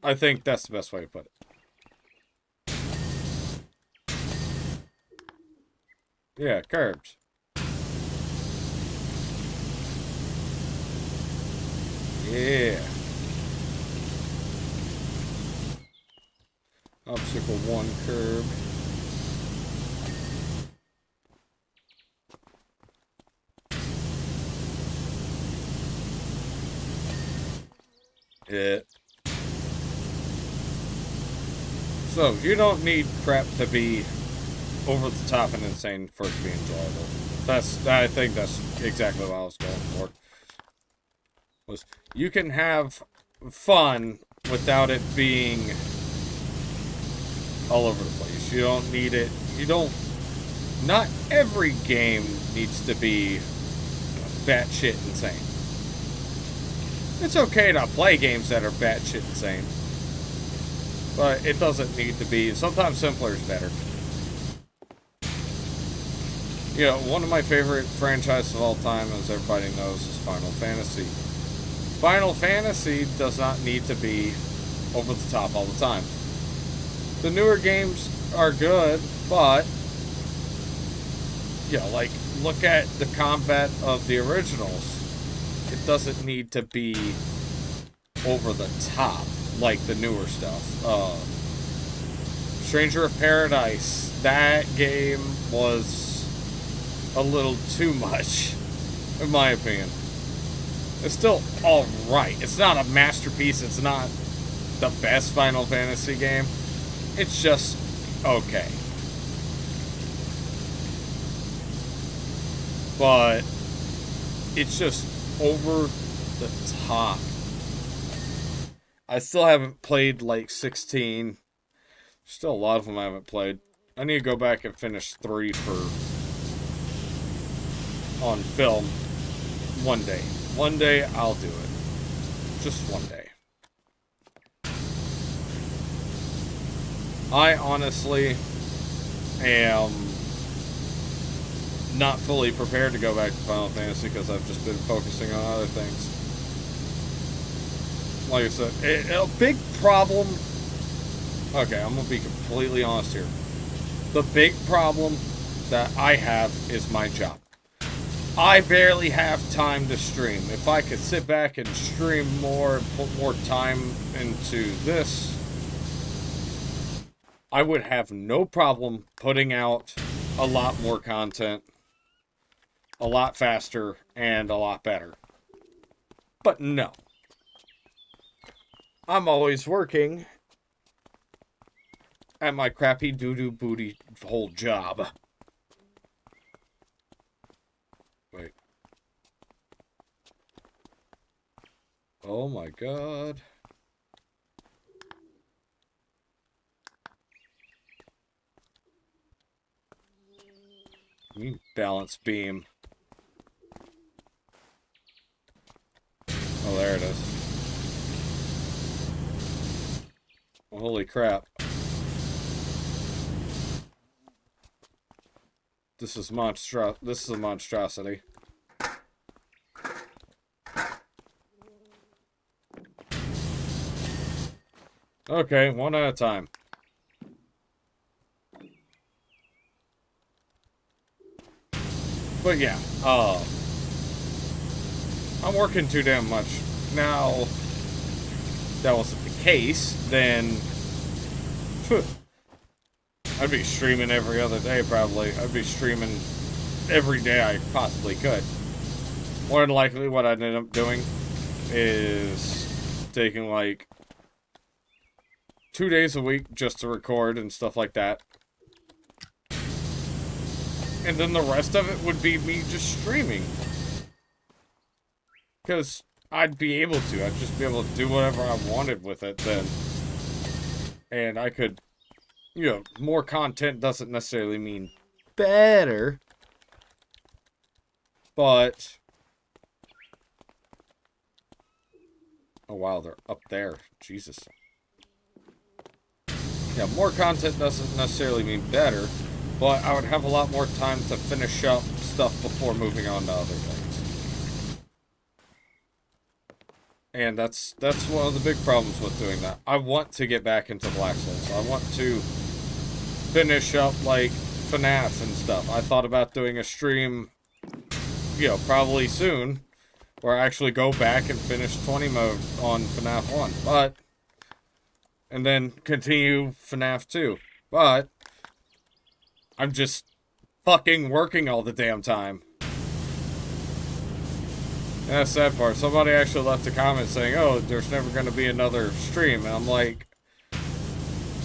I think that's the best way to put it. Yeah, curbs. Yeah. Obstacle 1 curb. So, you don't need crap to be over the top and insane for it to be enjoyable. I think that's exactly what I was going for. Was you can have fun without it being all over the place. You don't need it. Not every game needs to be batshit insane. It's okay to play games that are batshit insane, but it doesn't need to be. Sometimes simpler is better. You know, one of my favorite franchises of all time, as everybody knows, is Final Fantasy. Final Fantasy does not need to be over the top all the time. The newer games are good, but, you know, like, look at the combat of the originals. It doesn't need to be over the top like the newer stuff. Stranger of Paradise, that game was a little too much, in my opinion. It's still alright. It's not a masterpiece. It's not the best Final Fantasy game. It's just okay. But it's just over the top. I still haven't played like 16. Still a lot of them I haven't played. I need to go back and finish 3 on film one day. One day I'll do it. Just one day. I honestly am not fully prepared to go back to Final Fantasy because I've just been focusing on other things. Like I said, a big problem... Okay, I'm going to be completely honest here. The big problem that I have is my job. I barely have time to stream. If I could sit back and stream more and put more time into this, I would have no problem putting out a lot more content, a lot faster, and a lot better. But no. I'm always working at my crappy doo-doo booty hole job. Wait. Oh my god. Balance beam. Oh, there it is. Well, holy crap. This is a monstrosity. Okay, one at a time. But yeah, I'm working too damn much. Now, if that wasn't the case, then I'd be streaming every other day, probably. I'd be streaming every day I possibly could. More than likely, what I'd end up doing is taking, like, 2 days a week just to record and stuff like that. And then the rest of it would be me just streaming. Because I'd be able to. I'd just be able to do whatever I wanted with it then. And I could... You know, more content doesn't necessarily mean better. But... Oh wow, they're up there. Jesus. Yeah, more content doesn't necessarily mean better. But I would have a lot more time to finish up stuff before moving on to other things. And that's one of the big problems with doing that. I want to get back into Black Souls. I want to finish up, like, FNAF and stuff. I thought about doing a stream, you know, probably soon, where I actually go back and finish 20 mode on FNAF 1. But, and then continue FNAF 2. But... I'm just fucking working all the damn time. And that's the sad part. Somebody actually left a comment saying, oh, there's never going to be another stream. And I'm like,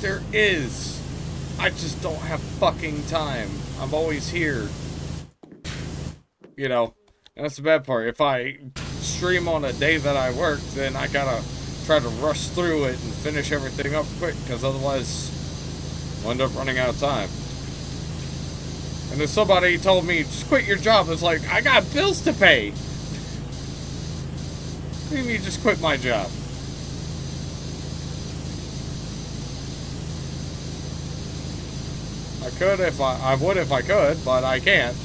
There is. I just don't have fucking time. I'm always here. You know, and that's the bad part. If I stream on a day that I work, then I gotta try to rush through it and finish everything up quick, because otherwise I'll end up running out of time. And if somebody told me, just quit your job, it's like, I got bills to pay. What do you mean just quit my job? I could if I would if I could, but I can't.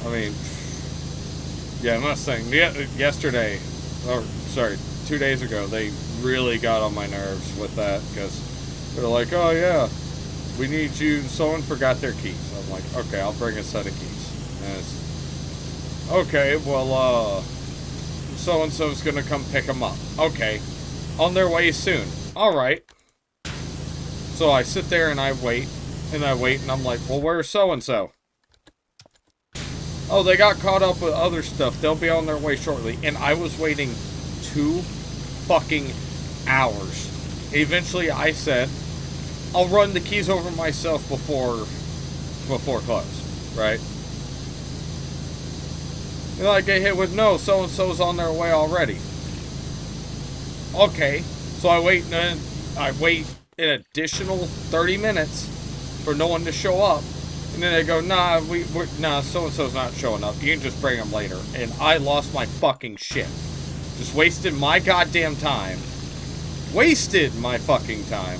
I mean, yeah, I'm not saying, yesterday, or sorry, 2 days ago, they really got on my nerves with that, because they're like, oh yeah, we need you, someone forgot their keys. I'm like, okay, I'll bring a set of keys. And it's, okay, well, so-and-so's gonna come pick them up. Okay, on their way soon. Alright. So I sit there and I wait, and I'm like, well, where's so-and-so? Oh, they got caught up with other stuff. They'll be on their way shortly. And I was waiting 2 fucking hours. Eventually, I said, I'll run the keys over myself before close, right? And I get hit with, no, so-and-so's on their way already. Okay, so I wait an additional 30 minutes for no one to show up. And then they go, nah, nah, so-and-so's not showing up. You can just bring them later. And I lost my fucking shit. Just wasted my goddamn time. Wasted my fucking time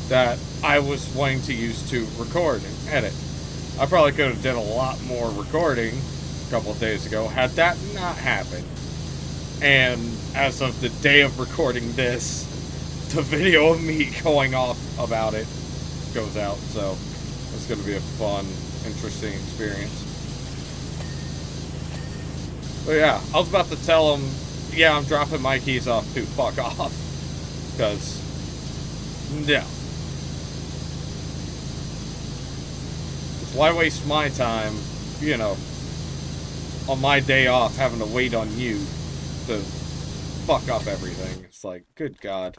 that I was wanting to use to record and edit. I probably could have did a lot more recording a couple of days ago had that not happened. And as of the day of recording this, the video of me going off about it goes out, so it's going to be a fun, interesting experience. But yeah, I was about to tell him, yeah, I'm dropping my keys off too, fuck off. Because, no. Why waste my time, you know, on my day off having to wait on you to fuck up everything? It's like, good God.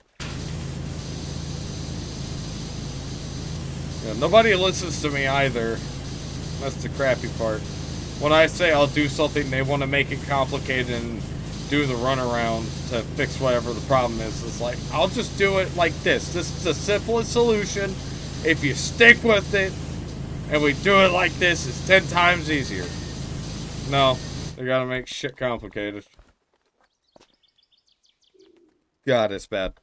Yeah, nobody listens to me either. That's the crappy part. When I say I'll do something, they want to make it complicated and do the runaround to fix whatever the problem is. It's like, I'll just do it like this. This is the simplest solution. If you stick with it, and we do it like this, it's 10 times easier. No, they gotta make shit complicated. God, it's bad.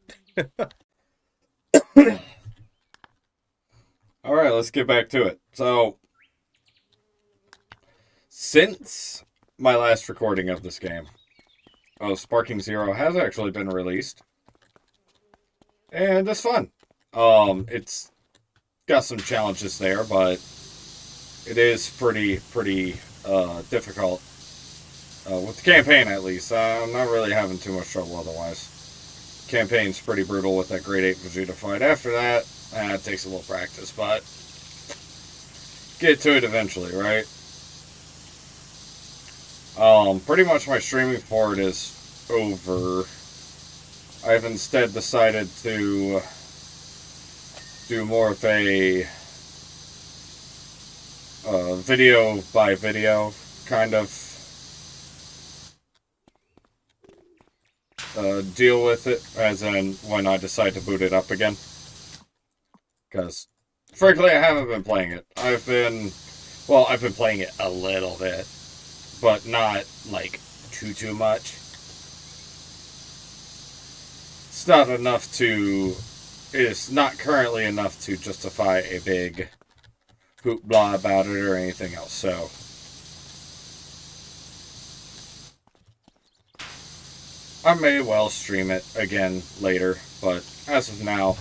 Alright, let's get back to it. So, since my last recording of this game, Sparking Zero has actually been released. And it's fun. It's got some challenges there, but it is pretty difficult. With the campaign, at least. I'm not really having too much trouble otherwise. Campaign's pretty brutal with that grade 8 Vegeta fight. After that, it takes a little practice, but get to it eventually, right? Pretty much my streaming for it is over. I've instead decided to do more of a video by video kind of deal with it, as in when I decide to boot it up again. Because, frankly, I haven't been playing it. I've been playing it a little bit, but not, like, too much. It's not enough to... It is not currently enough to justify a big hoopla about it or anything else, so... I may well stream it again later, but as of now,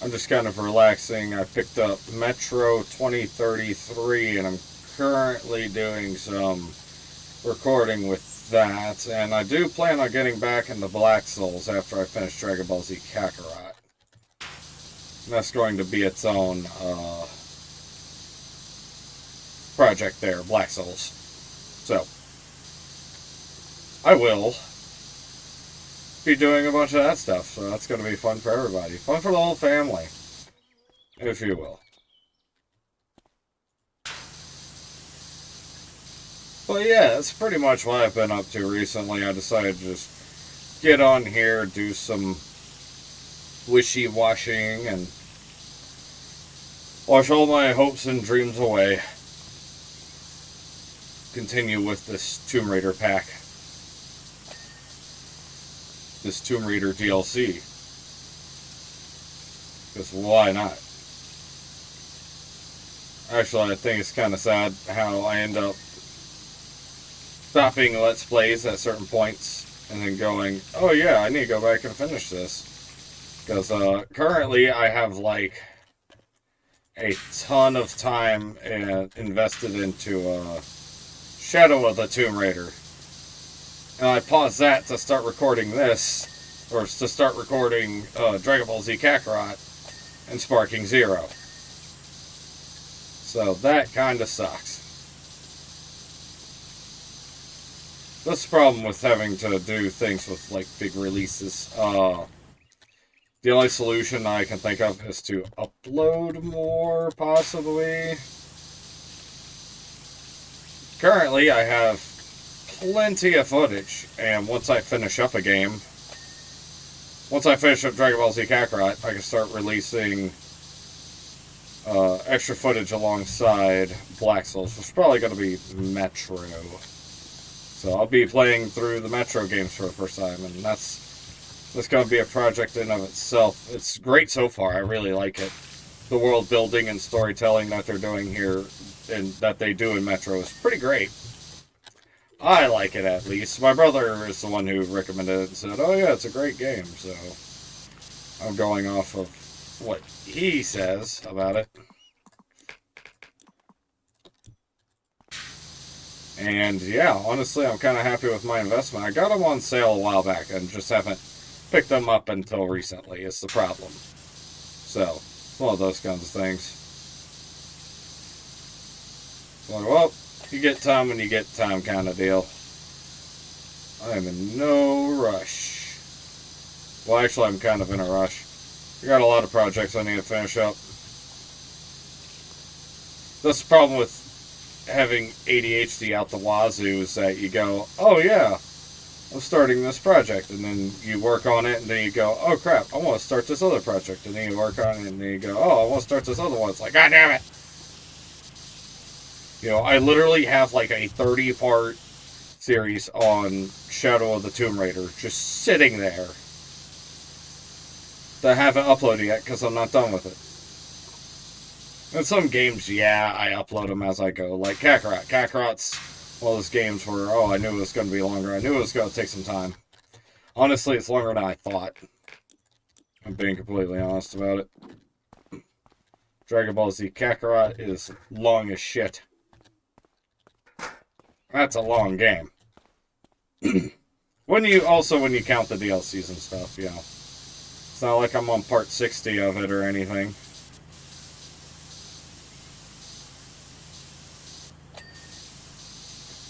I'm just kind of relaxing. I picked up Metro 2033, and I'm currently doing some recording with that, and I do plan on getting back into Black Souls after I finish Dragon Ball Z Kakarot. And that's going to be its own project there, Black Souls. So, I will be doing a bunch of that stuff, so that's going to be fun for everybody. Fun for the whole family, if you will. But yeah, that's pretty much what I've been up to recently. I decided to just get on here, do some wishy-washing, and wash all my hopes and dreams away. Continue with this Tomb Raider pack. This Tomb Raider DLC. Because why not? Actually, I think it's kind of sad how I end up stopping Let's Plays at certain points and then going, oh yeah, I need to go back and finish this. Because currently I have like a ton of time invested into Shadow of the Tomb Raider. And I paused that to start recording this, or to start recording Dragon Ball Z Kakarot and Sparking Zero. So that kind of sucks. That's the problem with having to do things with like big releases. The only solution I can think of is to upload more, possibly. Currently, I have plenty of footage, and once I finish up a game, once I finish up Dragon Ball Z Kakarot, I can start releasing extra footage alongside Black Souls, which is probably going to be Metro. So I'll be playing through the Metro games for the first time, and that's going to be a project in of itself. It's great so far. I really like it. The world building and storytelling that they're doing here, and that they do in Metro, is pretty great. I like it, at least. My brother is the one who recommended it and said, oh yeah, it's a great game, so I'm going off of what he says about it. And yeah, honestly, I'm kind of happy with my investment. I got them on sale a while back and just haven't picked them up until recently. It's the problem. So, it's one of those kinds of things. Like, well, you get time when you get time kind of deal. I am in no rush. Well, actually, I'm kind of in a rush. I got a lot of projects I need to finish up. That's the problem with having ADHD out the wazoo, is that you go, oh yeah, I'm starting this project, and then you work on it, and then you go, oh crap, I want to start this other project, and then you work on it, and then you go, oh, I want to start this other one. It's like, god damn it! You know, I literally have like a 30-part series on Shadow of the Tomb Raider just sitting there that I haven't uploaded yet because I'm not done with it. And some games, yeah, I upload them as I go. Like Kakarot. Kakarot's one of those games where, oh, I knew it was going to be longer. I knew it was going to take some time. Honestly, it's longer than I thought. I'm being completely honest about it. Dragon Ball Z Kakarot is long as shit. That's a long game. when you count the DLCs and stuff, you know. It's not like I'm on part 60 of it or anything.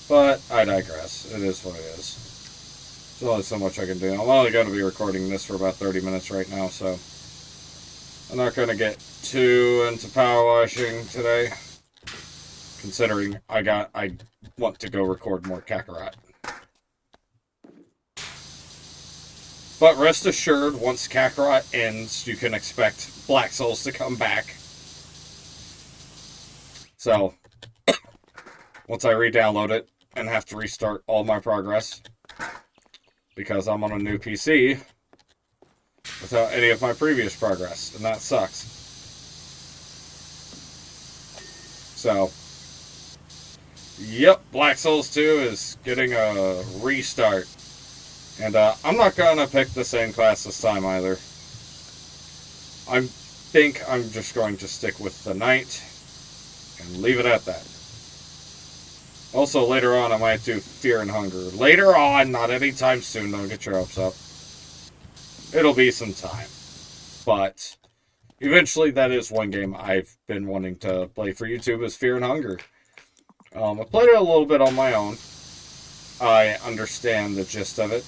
But I digress. It is what it is. There's only so much I can do. I'm only going to be recording this for about 30 minutes right now, so I'm not going to get too into power washing today, considering I want to go record more Kakarot. But rest assured, once Kakarot ends, you can expect Black Souls to come back. So, once I re-download it and have to restart all my progress, because I'm on a new PC without any of my previous progress, and that sucks. So, yep, Black Souls 2 is getting a restart. And I'm not going to pick the same class this time either. I think I'm just going to stick with the Knight and leave it at that. Also, later on, I might do Fear and Hunger. Later on, not anytime soon, don't get your hopes up. It'll be some time. But eventually, that is one game I've been wanting to play for YouTube, is Fear and Hunger. I played it a little bit on my own. I understand the gist of it,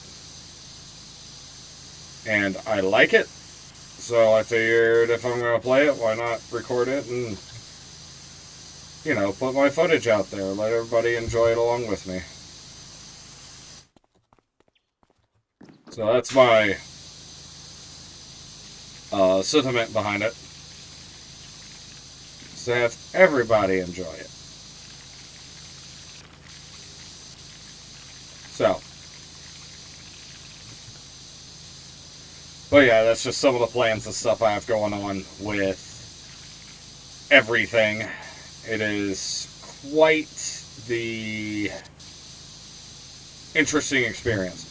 and I like it. So I figured if I'm going to play it, why not record it and, put my footage out there. Let everybody enjoy it along with me. So that's my sentiment behind it. So have everybody enjoy it. So. But yeah, that's just some of the plans and stuff I have going on with everything. It is quite the interesting experience.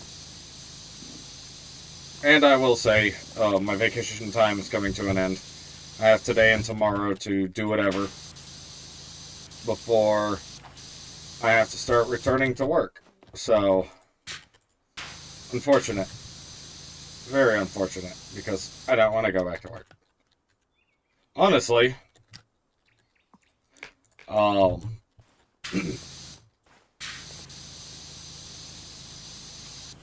And I will say, my vacation time is coming to an end. I have today and tomorrow to do whatever before I have to start returning to work. So, unfortunate. Very unfortunate, because I don't want to go back to work. Honestly,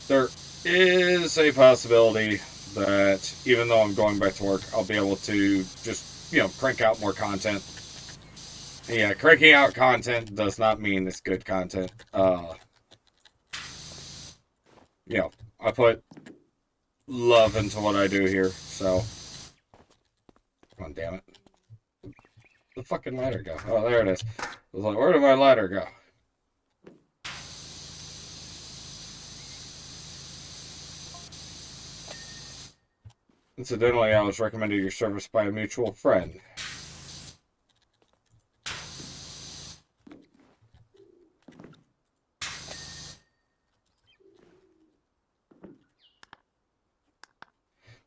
there is a possibility that even though I'm going back to work, I'll be able to just, crank out more content. Yeah, cranking out content does not mean it's good content. I put love into what I do here, so. Come on, damn it. Where'd the fucking ladder go? Oh, there it is. I was like, where did my ladder go? Incidentally, I was recommended your service by a mutual friend.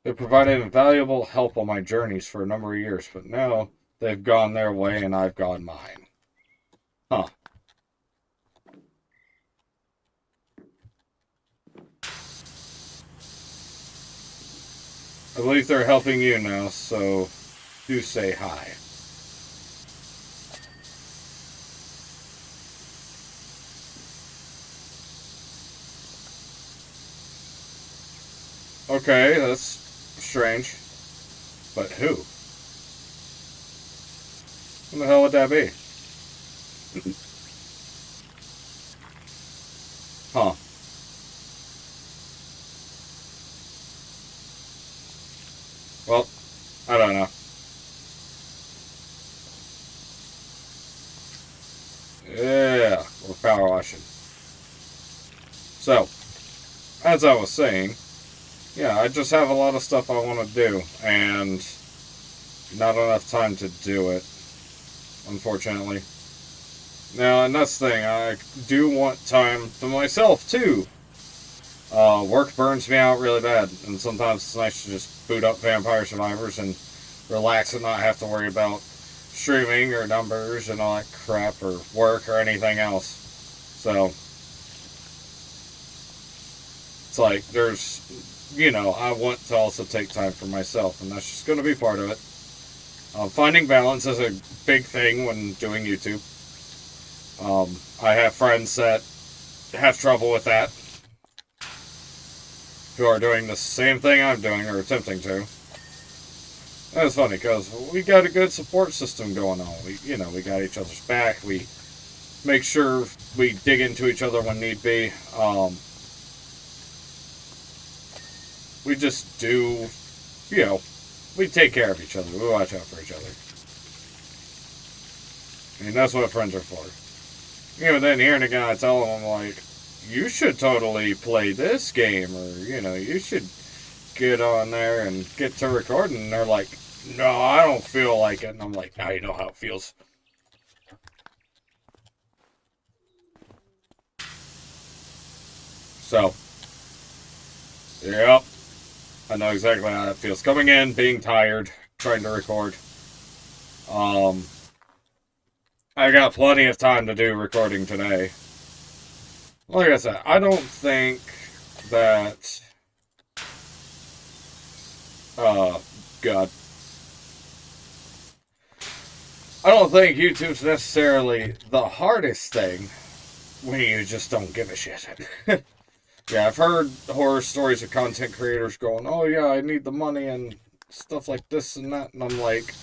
They provided invaluable help on my journeys for a number of years, but now they've gone their way and I've gone mine. Huh. I believe they're helping you now, so do say hi. Okay, that's strange. But who? Who the hell would that be? Huh. Well, I don't know. Yeah, we're power washing. So, as I was saying, yeah, I just have a lot of stuff I want to do, and not enough time to do it, unfortunately. Now, and that's the thing, I do want time to myself, too. Work burns me out really bad, and sometimes it's nice to just boot up Vampire Survivors and relax and not have to worry about streaming or numbers and all that crap or work or anything else. So, it's like, I want to also take time for myself, and that's just going to be part of it. Finding balance is a big thing when doing YouTube. I have friends that have trouble with that, who are doing the same thing I'm doing, or attempting to. And it's funny, because we got a good support system going on. We got each other's back. We make sure we dig into each other when need be. We just do, we take care of each other. We watch out for each other. I mean, that's what friends are for. Then here and again I tell them, I'm like, you should totally play this game, or, you should get on there and get to recording. And they're like, no, I don't feel like it. And I'm like, now you know how it feels. So, yep. I know exactly how that feels. Coming in, being tired, trying to record. I got plenty of time to do recording today. Like I said, I don't think that... God. I don't think YouTube's necessarily the hardest thing. when you just don't give a shit. Yeah, I've heard horror stories of content creators going, oh yeah, I need the money and stuff like this and that. And I'm like,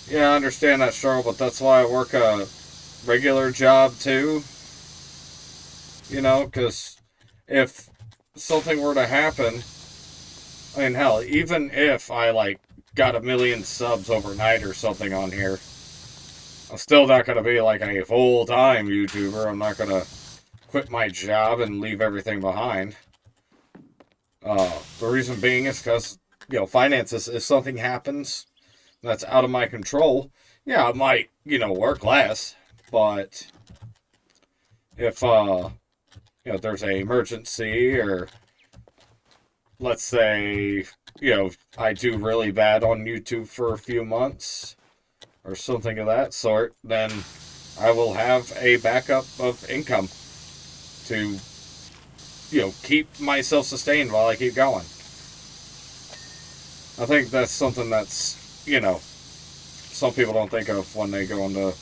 yeah, I understand that struggle, but that's why I work a regular job too. You know, because if something were to happen, I mean, hell, even if I, like, got 1 million subs overnight or something on here, I'm still not going to be, like, a full-time YouTuber. I'm not going to quit my job and leave everything behind. The reason being is because, you know, finances, if something happens that's out of my control, yeah, I might, you know, work less, but if, you know, there's an emergency or let's say, you know, I do really bad on YouTube for a few months or something of that sort, then I will have a backup of income to, you know, keep myself sustained while I keep going. I think that's something that's, you know, some people don't think of when they go into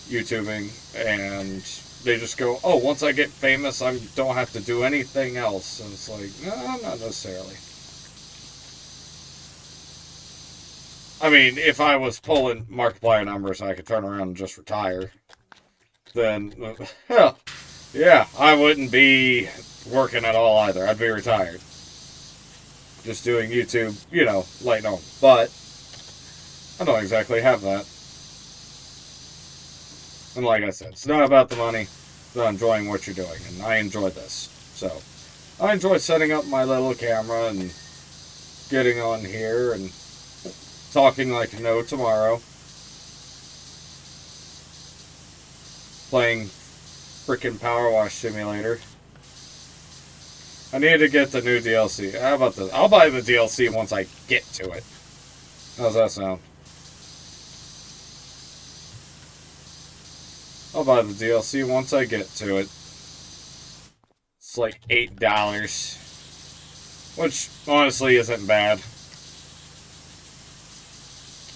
YouTubing and they just go, oh, once I get famous, I don't have to do anything else. And it's like, no, not necessarily. I mean, if I was pulling Markiplier numbers, I could turn around and just retire. Then, hell, yeah, I wouldn't be working at all either. I'd be retired. Just doing YouTube, you know, light on. But I don't exactly have that. And like I said, it's not about the money. It's about enjoying what you're doing. And I enjoy this. So, I enjoy setting up my little camera and getting on here and talking like no tomorrow. Playing frickin' Powerwash Simulator. I need to get the new DLC. How about this? I'll buy the DLC once I get to it. How's that sound? I'll buy the DLC once I get to it. It's like $8. Which, honestly, isn't bad.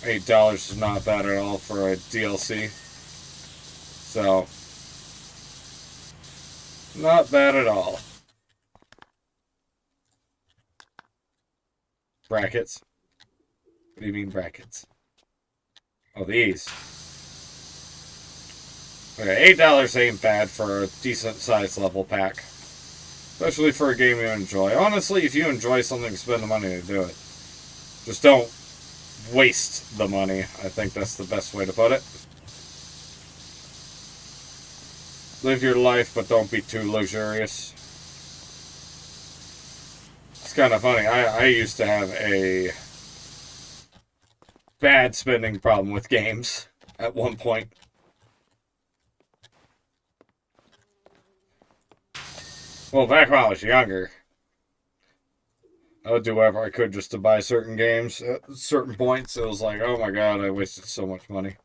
$8 is not bad at all for a DLC. So, not bad at all. Brackets? What do you mean brackets? Oh, these. Okay, $8 ain't bad for a decent size level pack. Especially for a game you enjoy. Honestly, if you enjoy something, spend the money to do it. Just don't waste the money. I think that's the best way to put it. Live your life, but don't be too luxurious. It's kind of funny. I used to have a bad spending problem with games at one point. Well, back when I was younger, I would do whatever I could just to buy certain games. At certain points, it was like, oh my god, I wasted so much money.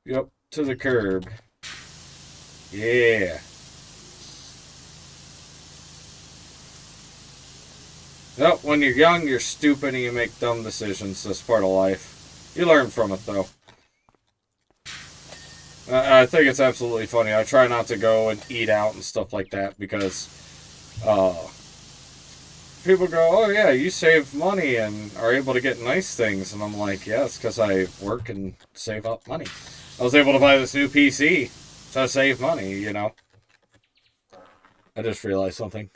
Yep, to the curb. Yeah. Yep, when you're young, you're stupid and you make dumb decisions. That's part of life. You learn from it, though. I think it's absolutely funny. I try not to go and eat out and stuff like that because people go, oh yeah, you save money and are able to get nice things. And I'm like, yeah, it's because I work and save up money. I was able to buy this new PC to save money, you know. I just realized something.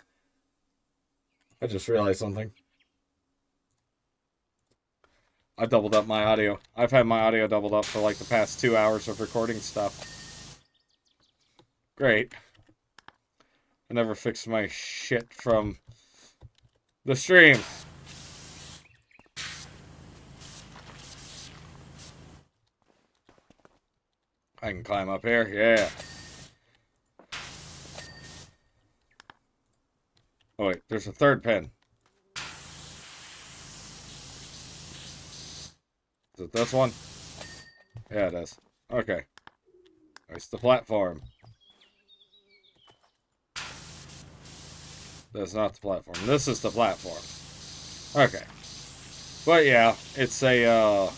I doubled up my audio. I've had my audio doubled up for like the past 2 hours of recording stuff. Great. I never fixed my shit from the stream. I can climb up here. Yeah. Oh wait, there's a third pin. Is it this one? Yeah, it is. Okay. It's the platform. That's not the platform. This is the platform. Okay. But yeah, it's a,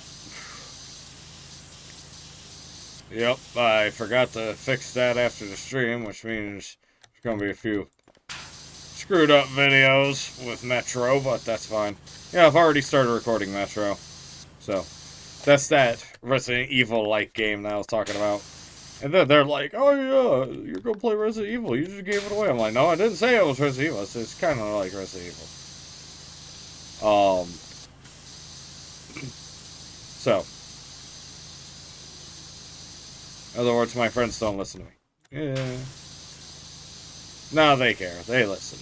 Yep, I forgot to fix that after the stream, which means there's gonna be a few screwed up videos with Metro, but that's fine. Yeah, I've already started recording Metro. So, that's that Resident Evil-like game that I was talking about. And then they're like, oh yeah, you're gonna play Resident Evil, you just gave it away. I'm like, no, I didn't say it was Resident Evil, it's kind of like Resident Evil. So, in other words, my friends don't listen to me. Yeah. No, they care. They listen.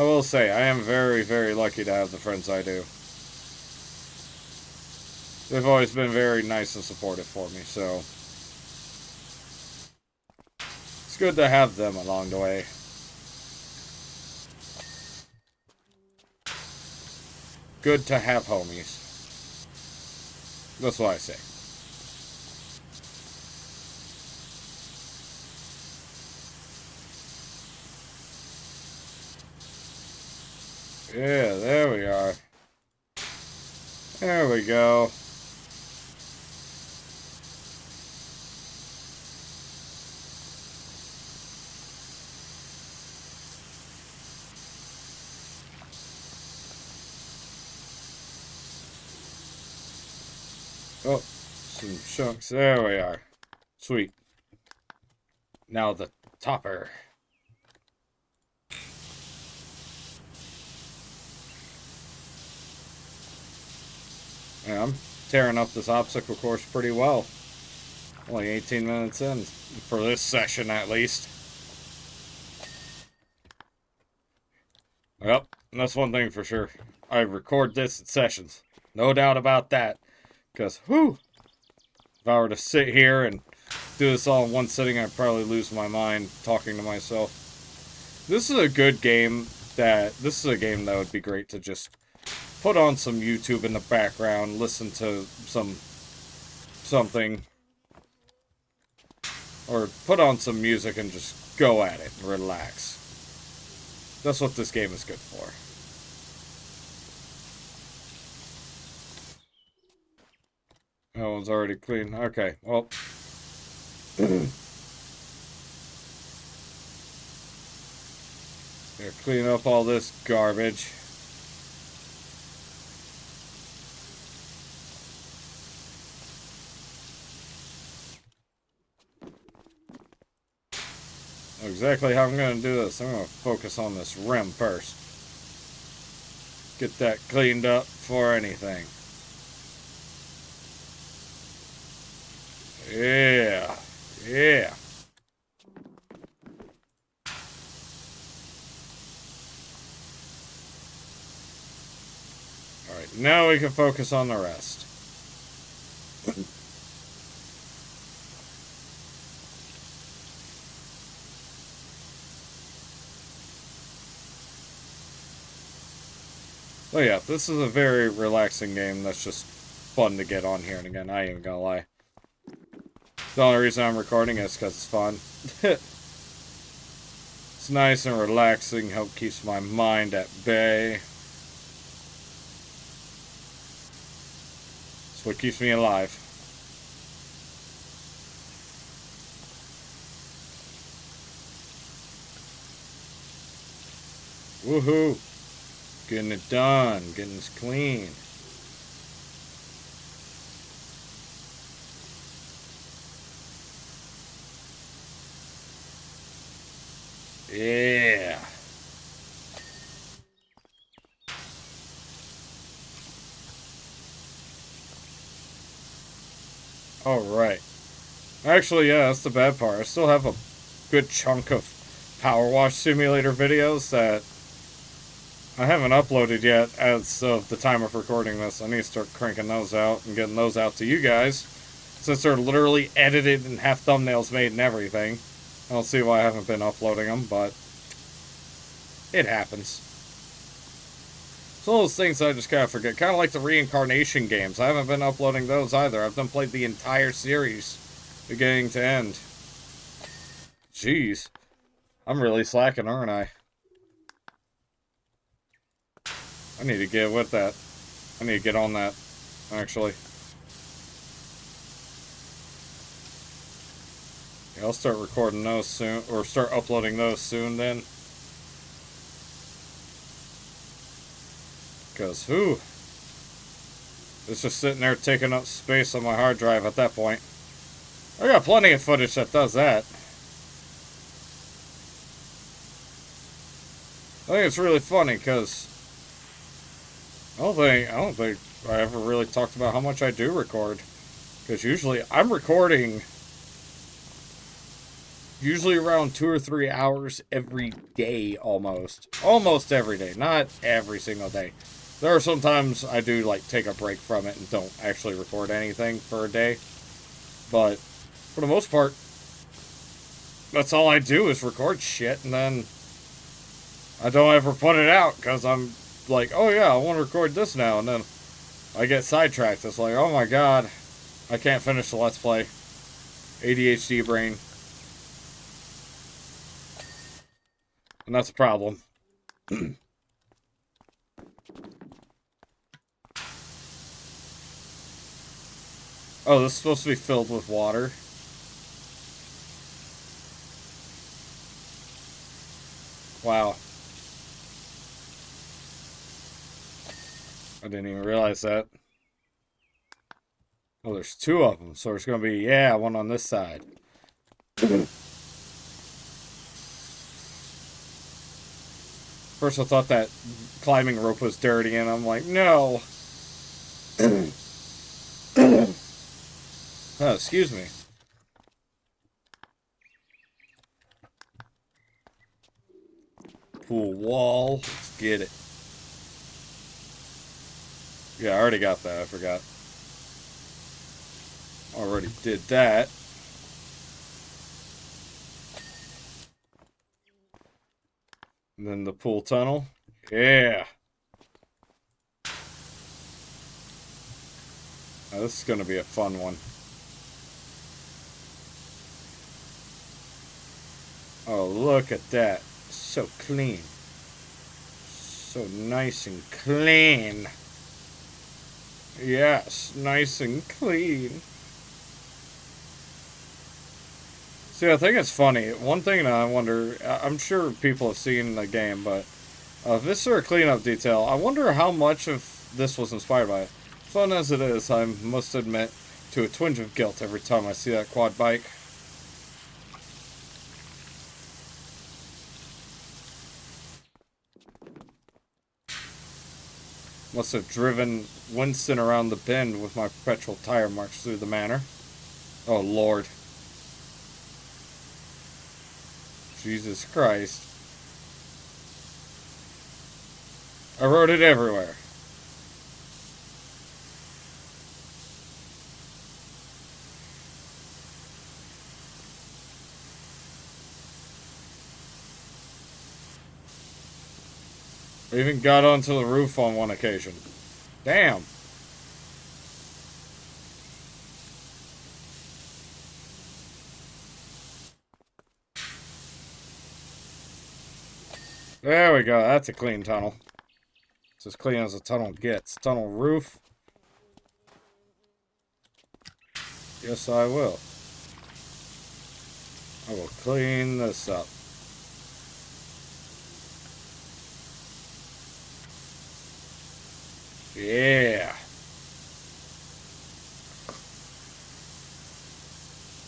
I will say, I am very, very lucky to have the friends I do. They've always been very nice and supportive for me, so it's good to have them along the way. Good to have homies. That's what I say. Yeah, there we are. There we go. Oh, some chunks. There we are. Sweet. Now the topper. Yeah, I'm tearing up this obstacle course pretty well. Only 18 minutes in, for this session at least. Yep, that's one thing for sure. I record this in sessions. No doubt about that. Because, whew, if I were to sit here and do this all in one sitting, I'd probably lose my mind talking to myself. This is a good game this is a game that would be great to just put on some YouTube in the background, listen to something, or put on some music and just go at it and relax. That's what this game is good for. That one's already clean. Okay, well. Here, clean up all this garbage. Exactly how I'm going to do this. I'm going to focus on this rim first. Get that cleaned up before anything. Yeah. Yeah. Alright, now we can focus on the rest. Oh yeah, this is a very relaxing game that's just fun to get on here and again, I ain't gonna lie. The only reason I'm recording is because it's fun. It's nice and relaxing, help keeps my mind at bay. It's what keeps me alive. Woohoo! Getting it done, getting this clean. Yeah. Alright. Actually, yeah, that's the bad part. I still have a good chunk of Powerwash Simulator videos that I haven't uploaded yet as of the time of recording this. I need to start cranking those out and getting those out to you guys, since they're literally edited and have thumbnails made and everything. I don't see why I haven't been uploading them, but it happens. It's one of those things I just kind of forget. Kind of like the reincarnation games. I haven't been uploading those either. I've done played the entire series, beginning to end. Jeez. I'm really slacking, aren't I? I need to get with that. I need to get on that. actually. Yeah, I'll start recording those soon, or start uploading those soon then. Because, whew, it's just sitting there taking up space on my hard drive at that point. I got plenty of footage that does that. I think it's really funny because I don't think I ever really talked about how much I do record. Because usually I'm recording around 2 or 3 hours every day almost. Almost every day. Not every single day. There are some times I do like take a break from it and don't actually record anything for a day. But for the most part, that's all I do is record shit, and then I don't ever put it out because I'm like, oh yeah, I want to record this now, and then I get sidetracked. It's like, oh my god, I can't finish the Let's Play. ADHD brain. And that's a problem. Oh, this is supposed to be filled with water. Wow. I didn't even realize that. Oh, there's two of them. So there's going to be, yeah, one on this side. First I thought that climbing rope was dirty, and I'm like, no. Oh, excuse me. Pool wall. Let's get it. Yeah, I already got that. I forgot. Already did that. And then the pool tunnel. Yeah. Now, this is going to be a fun one. Oh, look at that. So clean. So nice and clean. Yes, nice and clean. See, I think it's funny. One thing that I wonder, I'm sure people have seen the game, but if this is a cleanup detail, I wonder how much of this was inspired by it. Fun as it is, I must admit to a twinge of guilt every time I see that quad bike. Must have driven Winston around the bend with my perpetual tire marks through the manor. Oh, Lord. Jesus Christ. I wrote it everywhere. I even got onto the roof on one occasion. Damn. There we go. That's a clean tunnel. It's as clean as a tunnel gets. Tunnel roof. Yes, I will. I will clean this up. Yeah.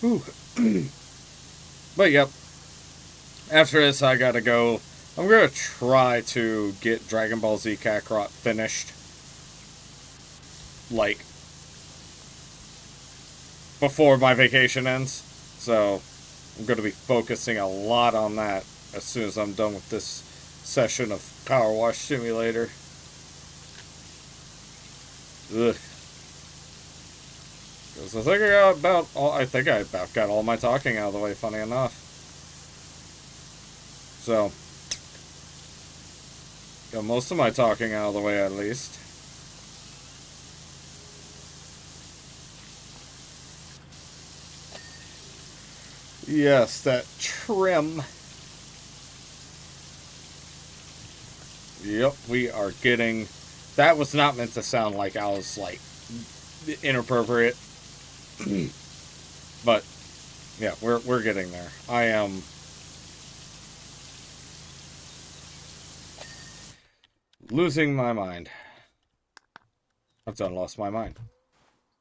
Whew. But yep. After this, I gotta go. I'm gonna try to get Dragon Ball Z Kakarot finished. Like, before my vacation ends. So, I'm gonna be focusing a lot on that as soon as I'm done with this session of Powerwash Simulator. Ugh. Because I think I about got all my talking out of the way, funny enough. So, got most of my talking out of the way at least. Yes, that trim. Yep, we are getting... That was not meant to sound like I was, like, inappropriate. But yeah, we're getting there. I am losing my mind. I've done lost my mind.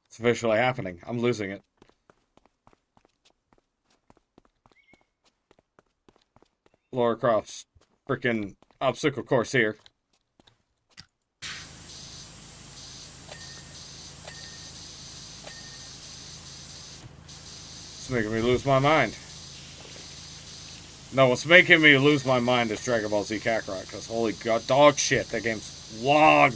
It's officially happening. I'm losing it. Laura Croft's freaking obstacle course here. It's making me lose my mind. No, what's making me lose my mind is Dragon Ball Z Kakarot, because holy god, dog shit, that game's long.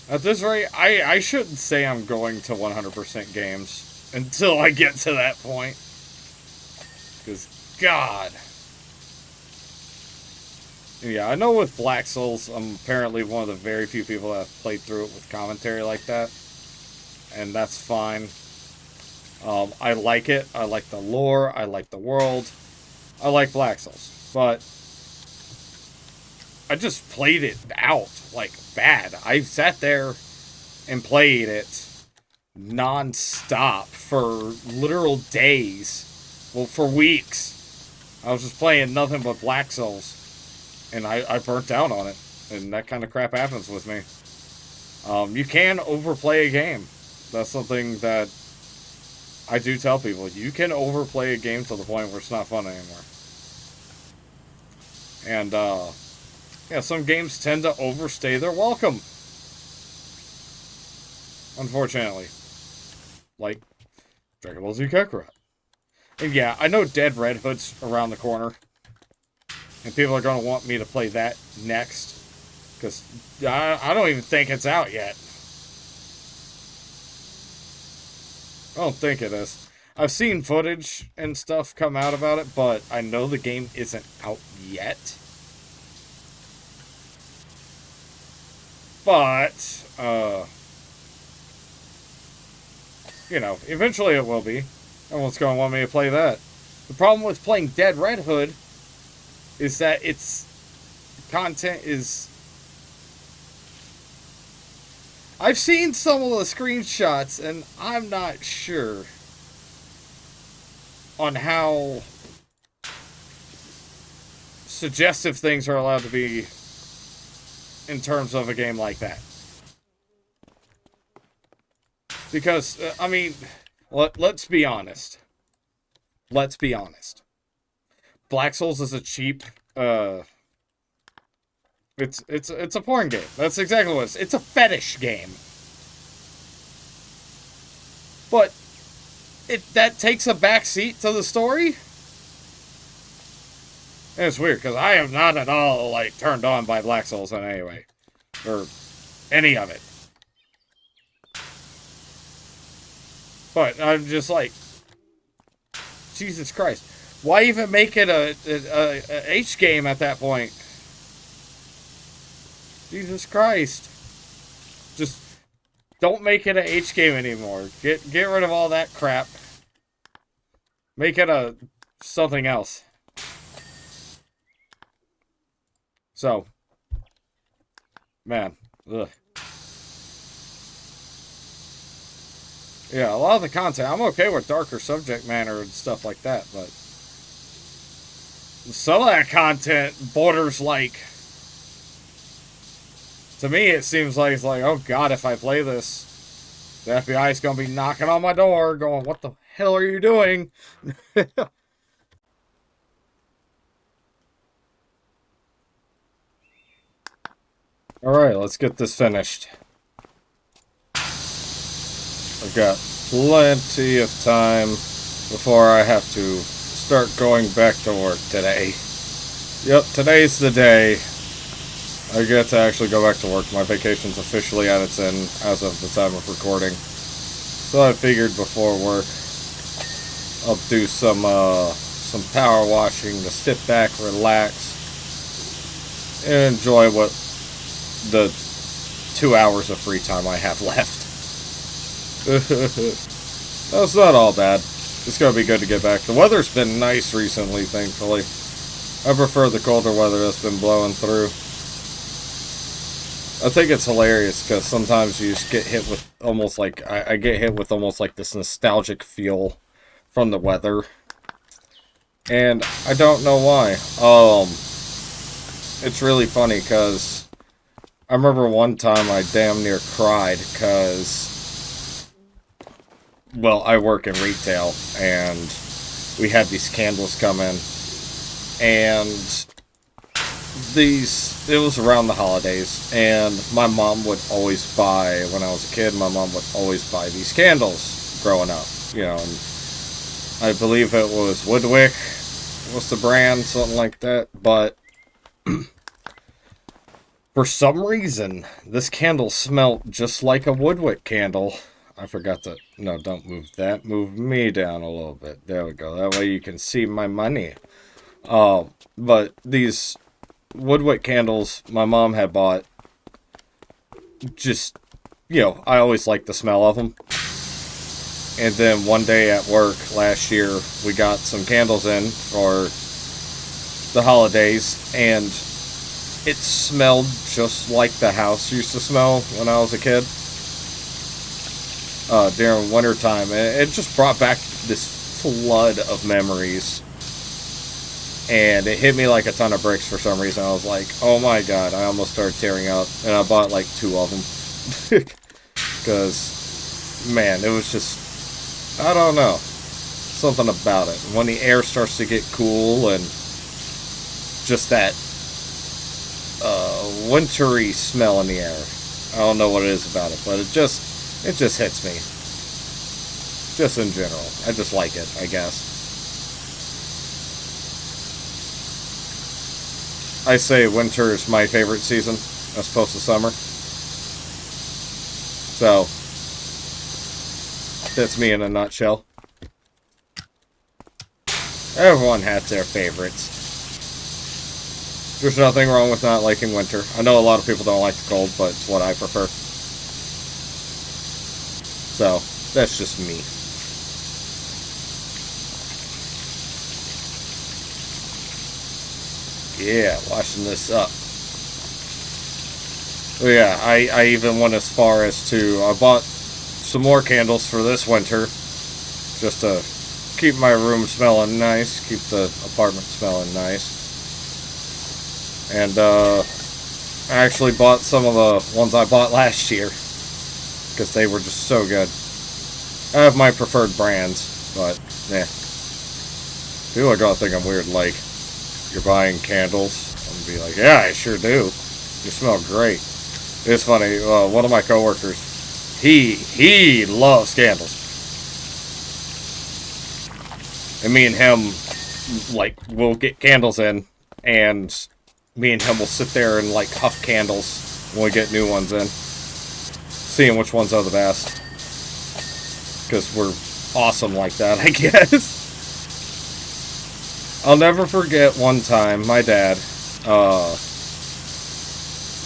At this rate, I shouldn't say I'm going to 100% games until I get to that point. Because, god. Yeah, I know with Black Souls, I'm apparently one of the very few people that have played through it with commentary like that. And that's fine. I like it. I like the lore. I like the world. I like Black Souls. But I just played it out, like, bad. I sat there and played it non-stop for literal days. Well, for weeks. I was just playing nothing but Black Souls. And I burnt out on it. And that kind of crap happens with me. You can overplay a game. That's something that I do tell people. You can overplay a game to the point where it's not fun anymore. And, yeah, some games tend to overstay their welcome. Unfortunately. Like Dragon Ball Z Kakarot. And yeah, I know Dead Red Hood's around the corner. And people are going to want me to play that next. Because I don't even think it's out yet. I don't think it is. I've seen footage and stuff come out about it, but I know the game isn't out yet. But, you know, eventually it will be. Everyone's going to want me to play that. The problem with playing Dead Red Hood is that its content is... I've seen some of the screenshots, and I'm not sure on how suggestive things are allowed to be in terms of a game like that. Because, I mean, let's be honest. Let's be honest. Black Souls is a cheap, it's a porn game. That's exactly what it is. It's a fetish game. But that takes a back seat to the story. And it's weird, because I am not at all, like, turned on by Black Souls in any way. Or any of it. But I'm just like, Jesus Christ. Why even make it a H game at that point? Jesus Christ. Just don't make it a H game anymore. Get rid of all that crap. Make it a something else. So, man, ugh. Yeah, a lot of the content, I'm okay with darker subject matter and stuff like that, but some of that content borders like, to me it seems like it's like, oh god, if I play this, the FBI is going to be knocking on my door going, what the hell are you doing? Alright, let's get this finished. I've got plenty of time before I have to start going back to work today. Yep, today's the day I get to actually go back to work. My vacation's officially at its end as of the time of recording. So I figured before work I'll do some power washing to sit back, relax, and enjoy what the 2 hours of free time I have left. That's not all bad. It's gonna be good to get back. The weather's been nice recently, thankfully. I prefer the colder weather that's been blowing through. I think it's hilarious because sometimes you just get hit with almost like I get hit with almost like this nostalgic feel from the weather, and I don't know why. It's really funny because I remember one time I damn near cried because, well, I work in retail and we had these candles come in, and it was around the holidays, and my mom would always buy, when I was a kid, my mom would always buy these candles growing up, and I believe it was Woodwick was the brand, something like that, but for some reason, this candle smelled just like a Woodwick candle. I forgot to, no, don't move that, move me down a little bit, there we go, that way you can see my money. But these Woodwick candles my mom had bought, just, I always liked the smell of them. And then one day at work last year, we got some candles in for the holidays, and it smelled just like the house used to smell when I was a kid. During wintertime. It just brought back this flood of memories. And it hit me like a ton of bricks for some reason. I was like, oh my god, I almost started tearing up. And I bought like 2 of them. Because, man, it was just, I don't know. Something about it. When the air starts to get cool and just that wintry smell in the air. I don't know what it is about it, but it just hits me. Just in general. I just like it, I guess. I say winter is my favorite season as opposed to summer. So, that's me in a nutshell. Everyone has their favorites. There's nothing wrong with not liking winter. I know a lot of people don't like the cold, but it's what I prefer. So, that's just me. Yeah, washing this up. Oh yeah, I even went as far as to, I bought some more candles for this winter, just to keep my room smelling nice, keep the apartment smelling nice. And I actually bought some of the ones I bought last year, because they were just so good. I have my preferred brands, but yeah. People are gonna think I'm weird, like, you're buying candles. I'm gonna be like, yeah, I sure do. You smell great. It's funny, one of my coworkers, he loves candles. And me and him, like, we'll get candles in, and me and him will sit there and, like, huff candles when we get new ones in. Seeing which ones are the best. Because we're awesome like that, I guess. I'll never forget one time, my dad,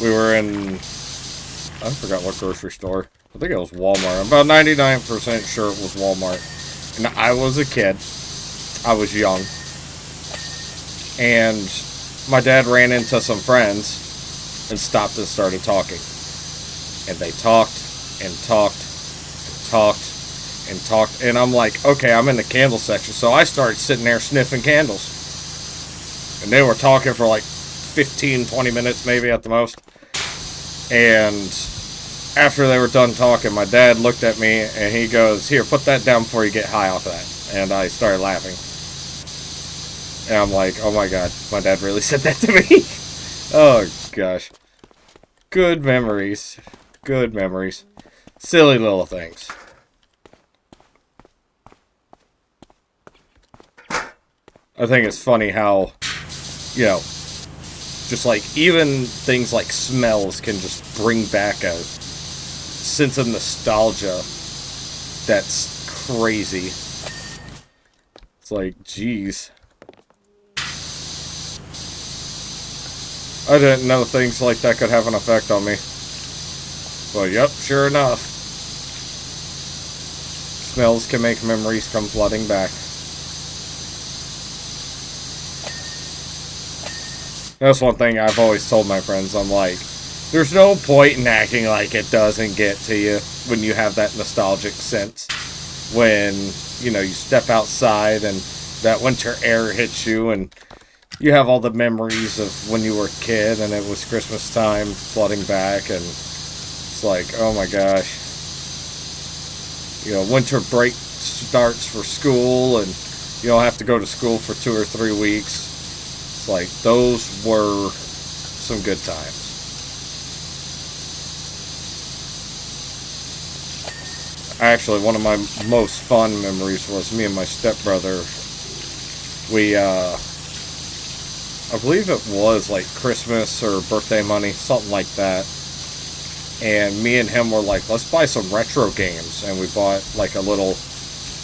we were in, I forgot what grocery store. I think it was Walmart. I'm about 99% sure it was Walmart. And I was a kid. I was young. And my dad ran into some friends and stopped and started talking. And they talked and talked and talked and talked, and I'm like, okay, I'm in the candle section, so I started sitting there sniffing candles, and they were talking for like 15-20 minutes maybe at the most, and after they were done talking, my dad looked at me and he goes, here, put that down before you get high off of that. And I started laughing, and I'm like, oh my god, my dad really said that to me. Oh gosh, good memories, silly little things. I think it's funny how, just like, even things like smells can just bring back a sense of nostalgia that's crazy. It's like, geez. I didn't know things like that could have an effect on me. Well, yep, sure enough. Smells can make memories come flooding back. That's one thing I've always told my friends. I'm like, there's no point in acting like it doesn't get to you when you have that nostalgic sense. When, you know, you step outside and that winter air hits you and you have all the memories of when you were a kid and it was Christmas time flooding back, and it's like, oh my gosh. You know, winter break starts for school and you don't have to go to school for 2 or 3 weeks. It's like, those were some good times. Actually, one of my most fun memories was me and my stepbrother. We, I believe it was like Christmas or birthday money, something like that. And me and him were like, let's buy some retro games. And we bought like a little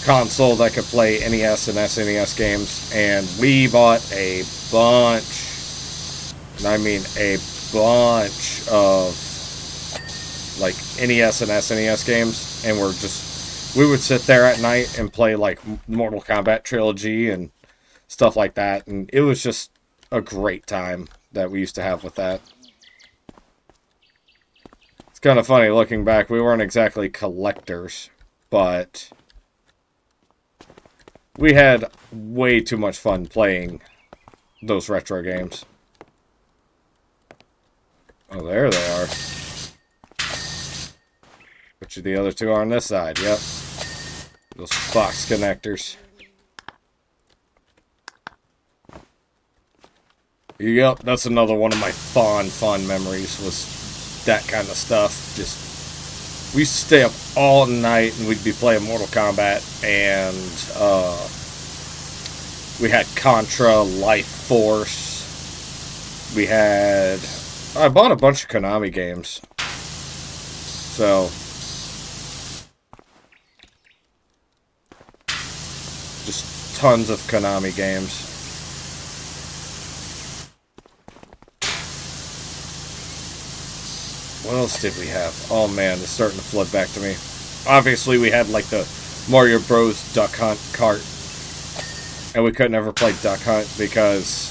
console that could play NES and SNES games. And we bought a bunch, and I mean a bunch of like NES and SNES games. And we would sit there at night and play like Mortal Kombat Trilogy and stuff like that. And it was just a great time that we used to have with that. It's kind of funny looking back. We weren't exactly collectors, but we had way too much fun playing those retro games. Oh, there they are. Bet you the other two are on this side. Yep. Those box connectors. Yep, that's another one of my fun memories, was that kind of stuff. Just, we used to stay up all night and we'd be playing Mortal Kombat, and we had Contra, Life Force. I bought a bunch of Konami games. So, just tons of Konami games. What else did we have? Oh man, it's starting to flood back to me. Obviously, we had like the Mario Bros. Duck Hunt cart. And we couldn't ever play Duck Hunt because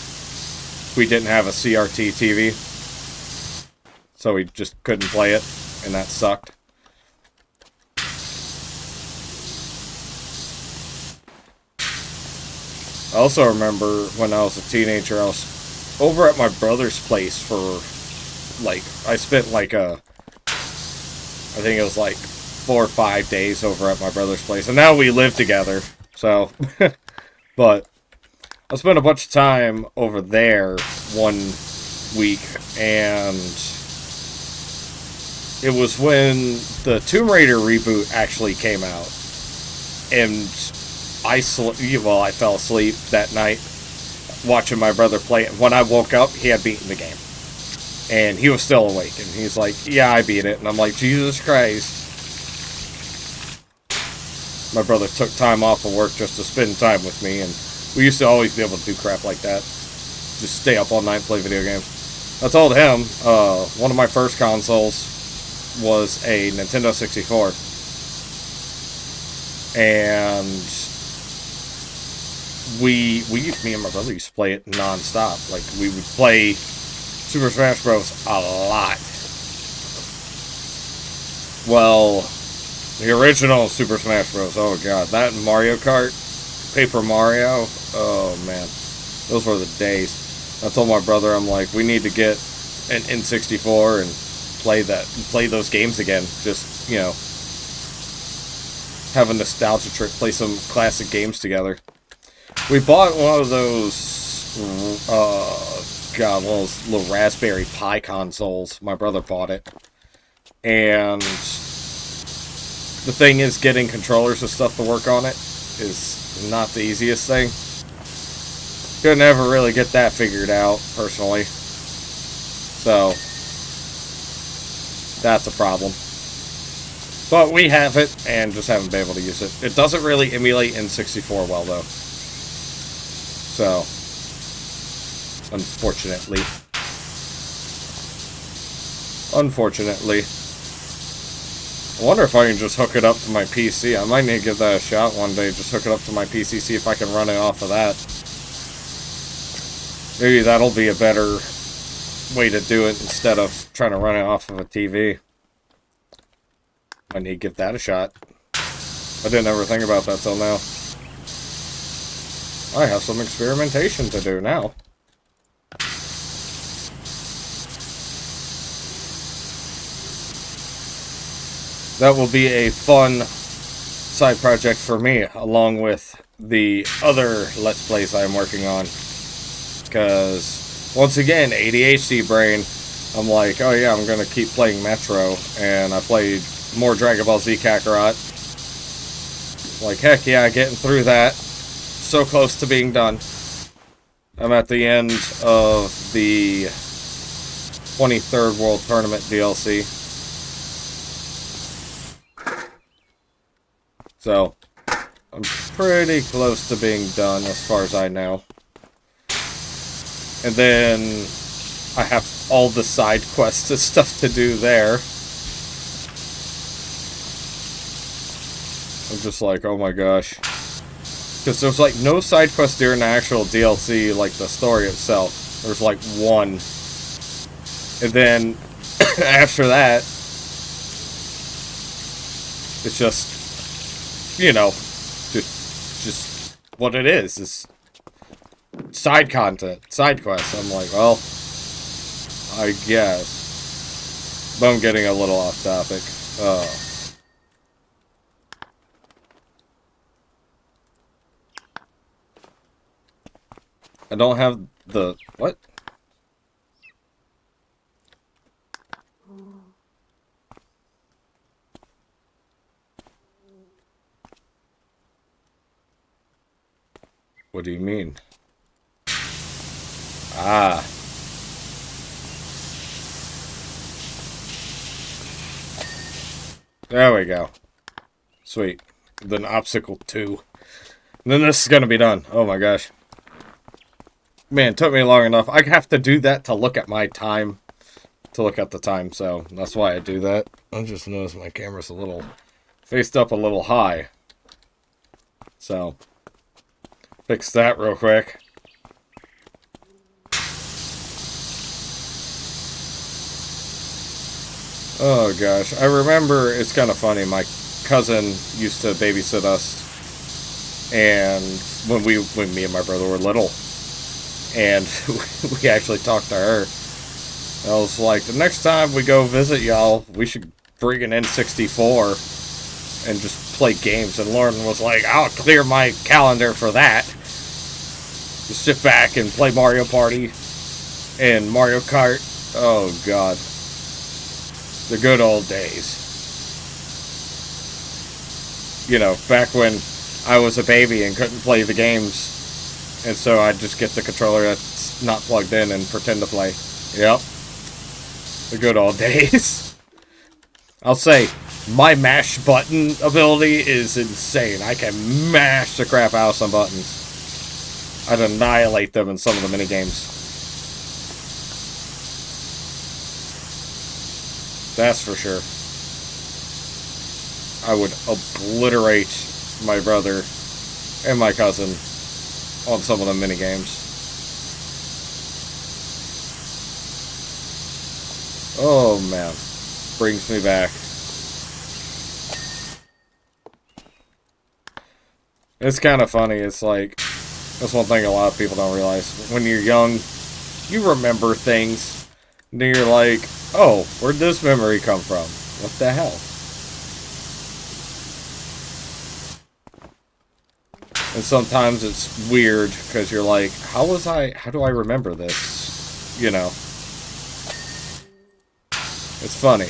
we didn't have a CRT TV. So we just couldn't play it, and that sucked. I also remember when I was a teenager, I was over at my brother's place for, like, I spent like I think it was like 4 or 5 days over at my brother's place. And now we live together, so, but I spent a bunch of time over there one week, and it was when the Tomb Raider reboot actually came out. And I fell asleep that night watching my brother play it. When I woke up, he had beaten the game. And he was still awake. And he's like, yeah, I beat it. And I'm like, Jesus Christ. My brother took time off of work just to spend time with me. And we used to always be able to do crap like that. Just stay up all night and play video games. I told him, one of my first consoles was a Nintendo 64. And me and my brother used to play it non-stop. Like, we would play Super Smash Bros. A lot. Well, the original Super Smash Bros. Oh god, that and Mario Kart, Paper Mario, oh man, those were the days. I told my brother, I'm like, we need to get an N64 and play those games again. Just, you know, have a nostalgia trip, play some classic games together. We bought one of those, one of those little Raspberry Pi consoles. My brother bought it. And the thing is, getting controllers and stuff to work on it is not the easiest thing. Could never really get that figured out, personally. So, that's a problem. But we have it, and just haven't been able to use it. It doesn't really emulate N64 well, though. So, unfortunately. I wonder if I can just hook it up to my PC. I might need to give that a shot one day. Just hook it up to my PC, see if I can run it off of that. Maybe that'll be a better way to do it instead of trying to run it off of a TV. I need to give that a shot. I didn't ever think about that till now. I have some experimentation to do now. That will be a fun side project for me, along with the other Let's Plays I'm working on. Because, once again, ADHD brain, I'm like, oh yeah, I'm going to keep playing Metro, and I played more Dragon Ball Z Kakarot. Like, heck yeah, getting through that. So close to being done. I'm at the end of the 23rd World Tournament DLC. So, I'm pretty close to being done as far as I know. And then I have all the side quests and stuff to do there. I'm just like, oh my gosh. Because there's like no side quest during the actual DLC, like the story itself. There's like one. And then after that, it's just, you know, just what it is. It's side content, side quests. I'm like, well, I guess. But I'm getting a little off topic. I don't have the... What? What do you mean? Ah. There we go. Sweet. Then obstacle 2. And then this is gonna be done. Oh my gosh. Man, it took me long enough. I have to do that to look at my time. To look at the time, so that's why I do that. I just noticed my camera's a little... faced up a little high. So... fix that real quick. Oh gosh. I remember, it's kind of funny, my cousin used to babysit us. And when me and my brother were little. And we actually talked to her. I was like, the next time we go visit y'all, we should bring an N64 and just play games. And Lauren was like, I'll clear my calendar for that. Just sit back and play Mario Party and Mario Kart. Oh, God. The good old days. You know, back when I was a baby and couldn't play the games. And so I'd just get the controller that's not plugged in and pretend to play. Yep. The good old days. I'll say, my mash button ability is insane. I can mash the crap out of some buttons. I'd annihilate them in some of the minigames. That's for sure. I would obliterate my brother and my cousin on some of the minigames. Oh man, brings me back. It's kind of funny. It's like, that's one thing a lot of people don't realize. When you're young, you remember things, and then you're like, oh, where'd this memory come from? What the hell? And sometimes it's weird, because you're like, how do I remember this? You know. It's funny.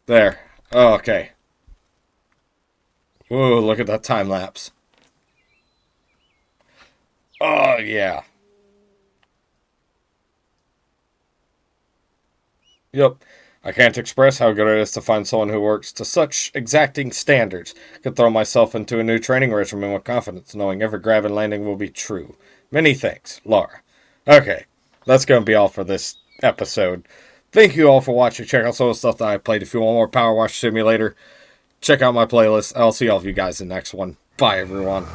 There. Oh, okay. Whoa, look at that time lapse. Oh, yeah. Yep. I can't express how good it is to find someone who works to such exacting standards. I could throw myself into a new training regimen with confidence, knowing every grab and landing will be true. Many thanks, Laura. Okay, that's going to be all for this episode. Thank you all for watching. Check out some of the stuff that I played. If you want more Powerwash Simulator, check out my playlist. I'll see all of you guys in the next one. Bye, everyone.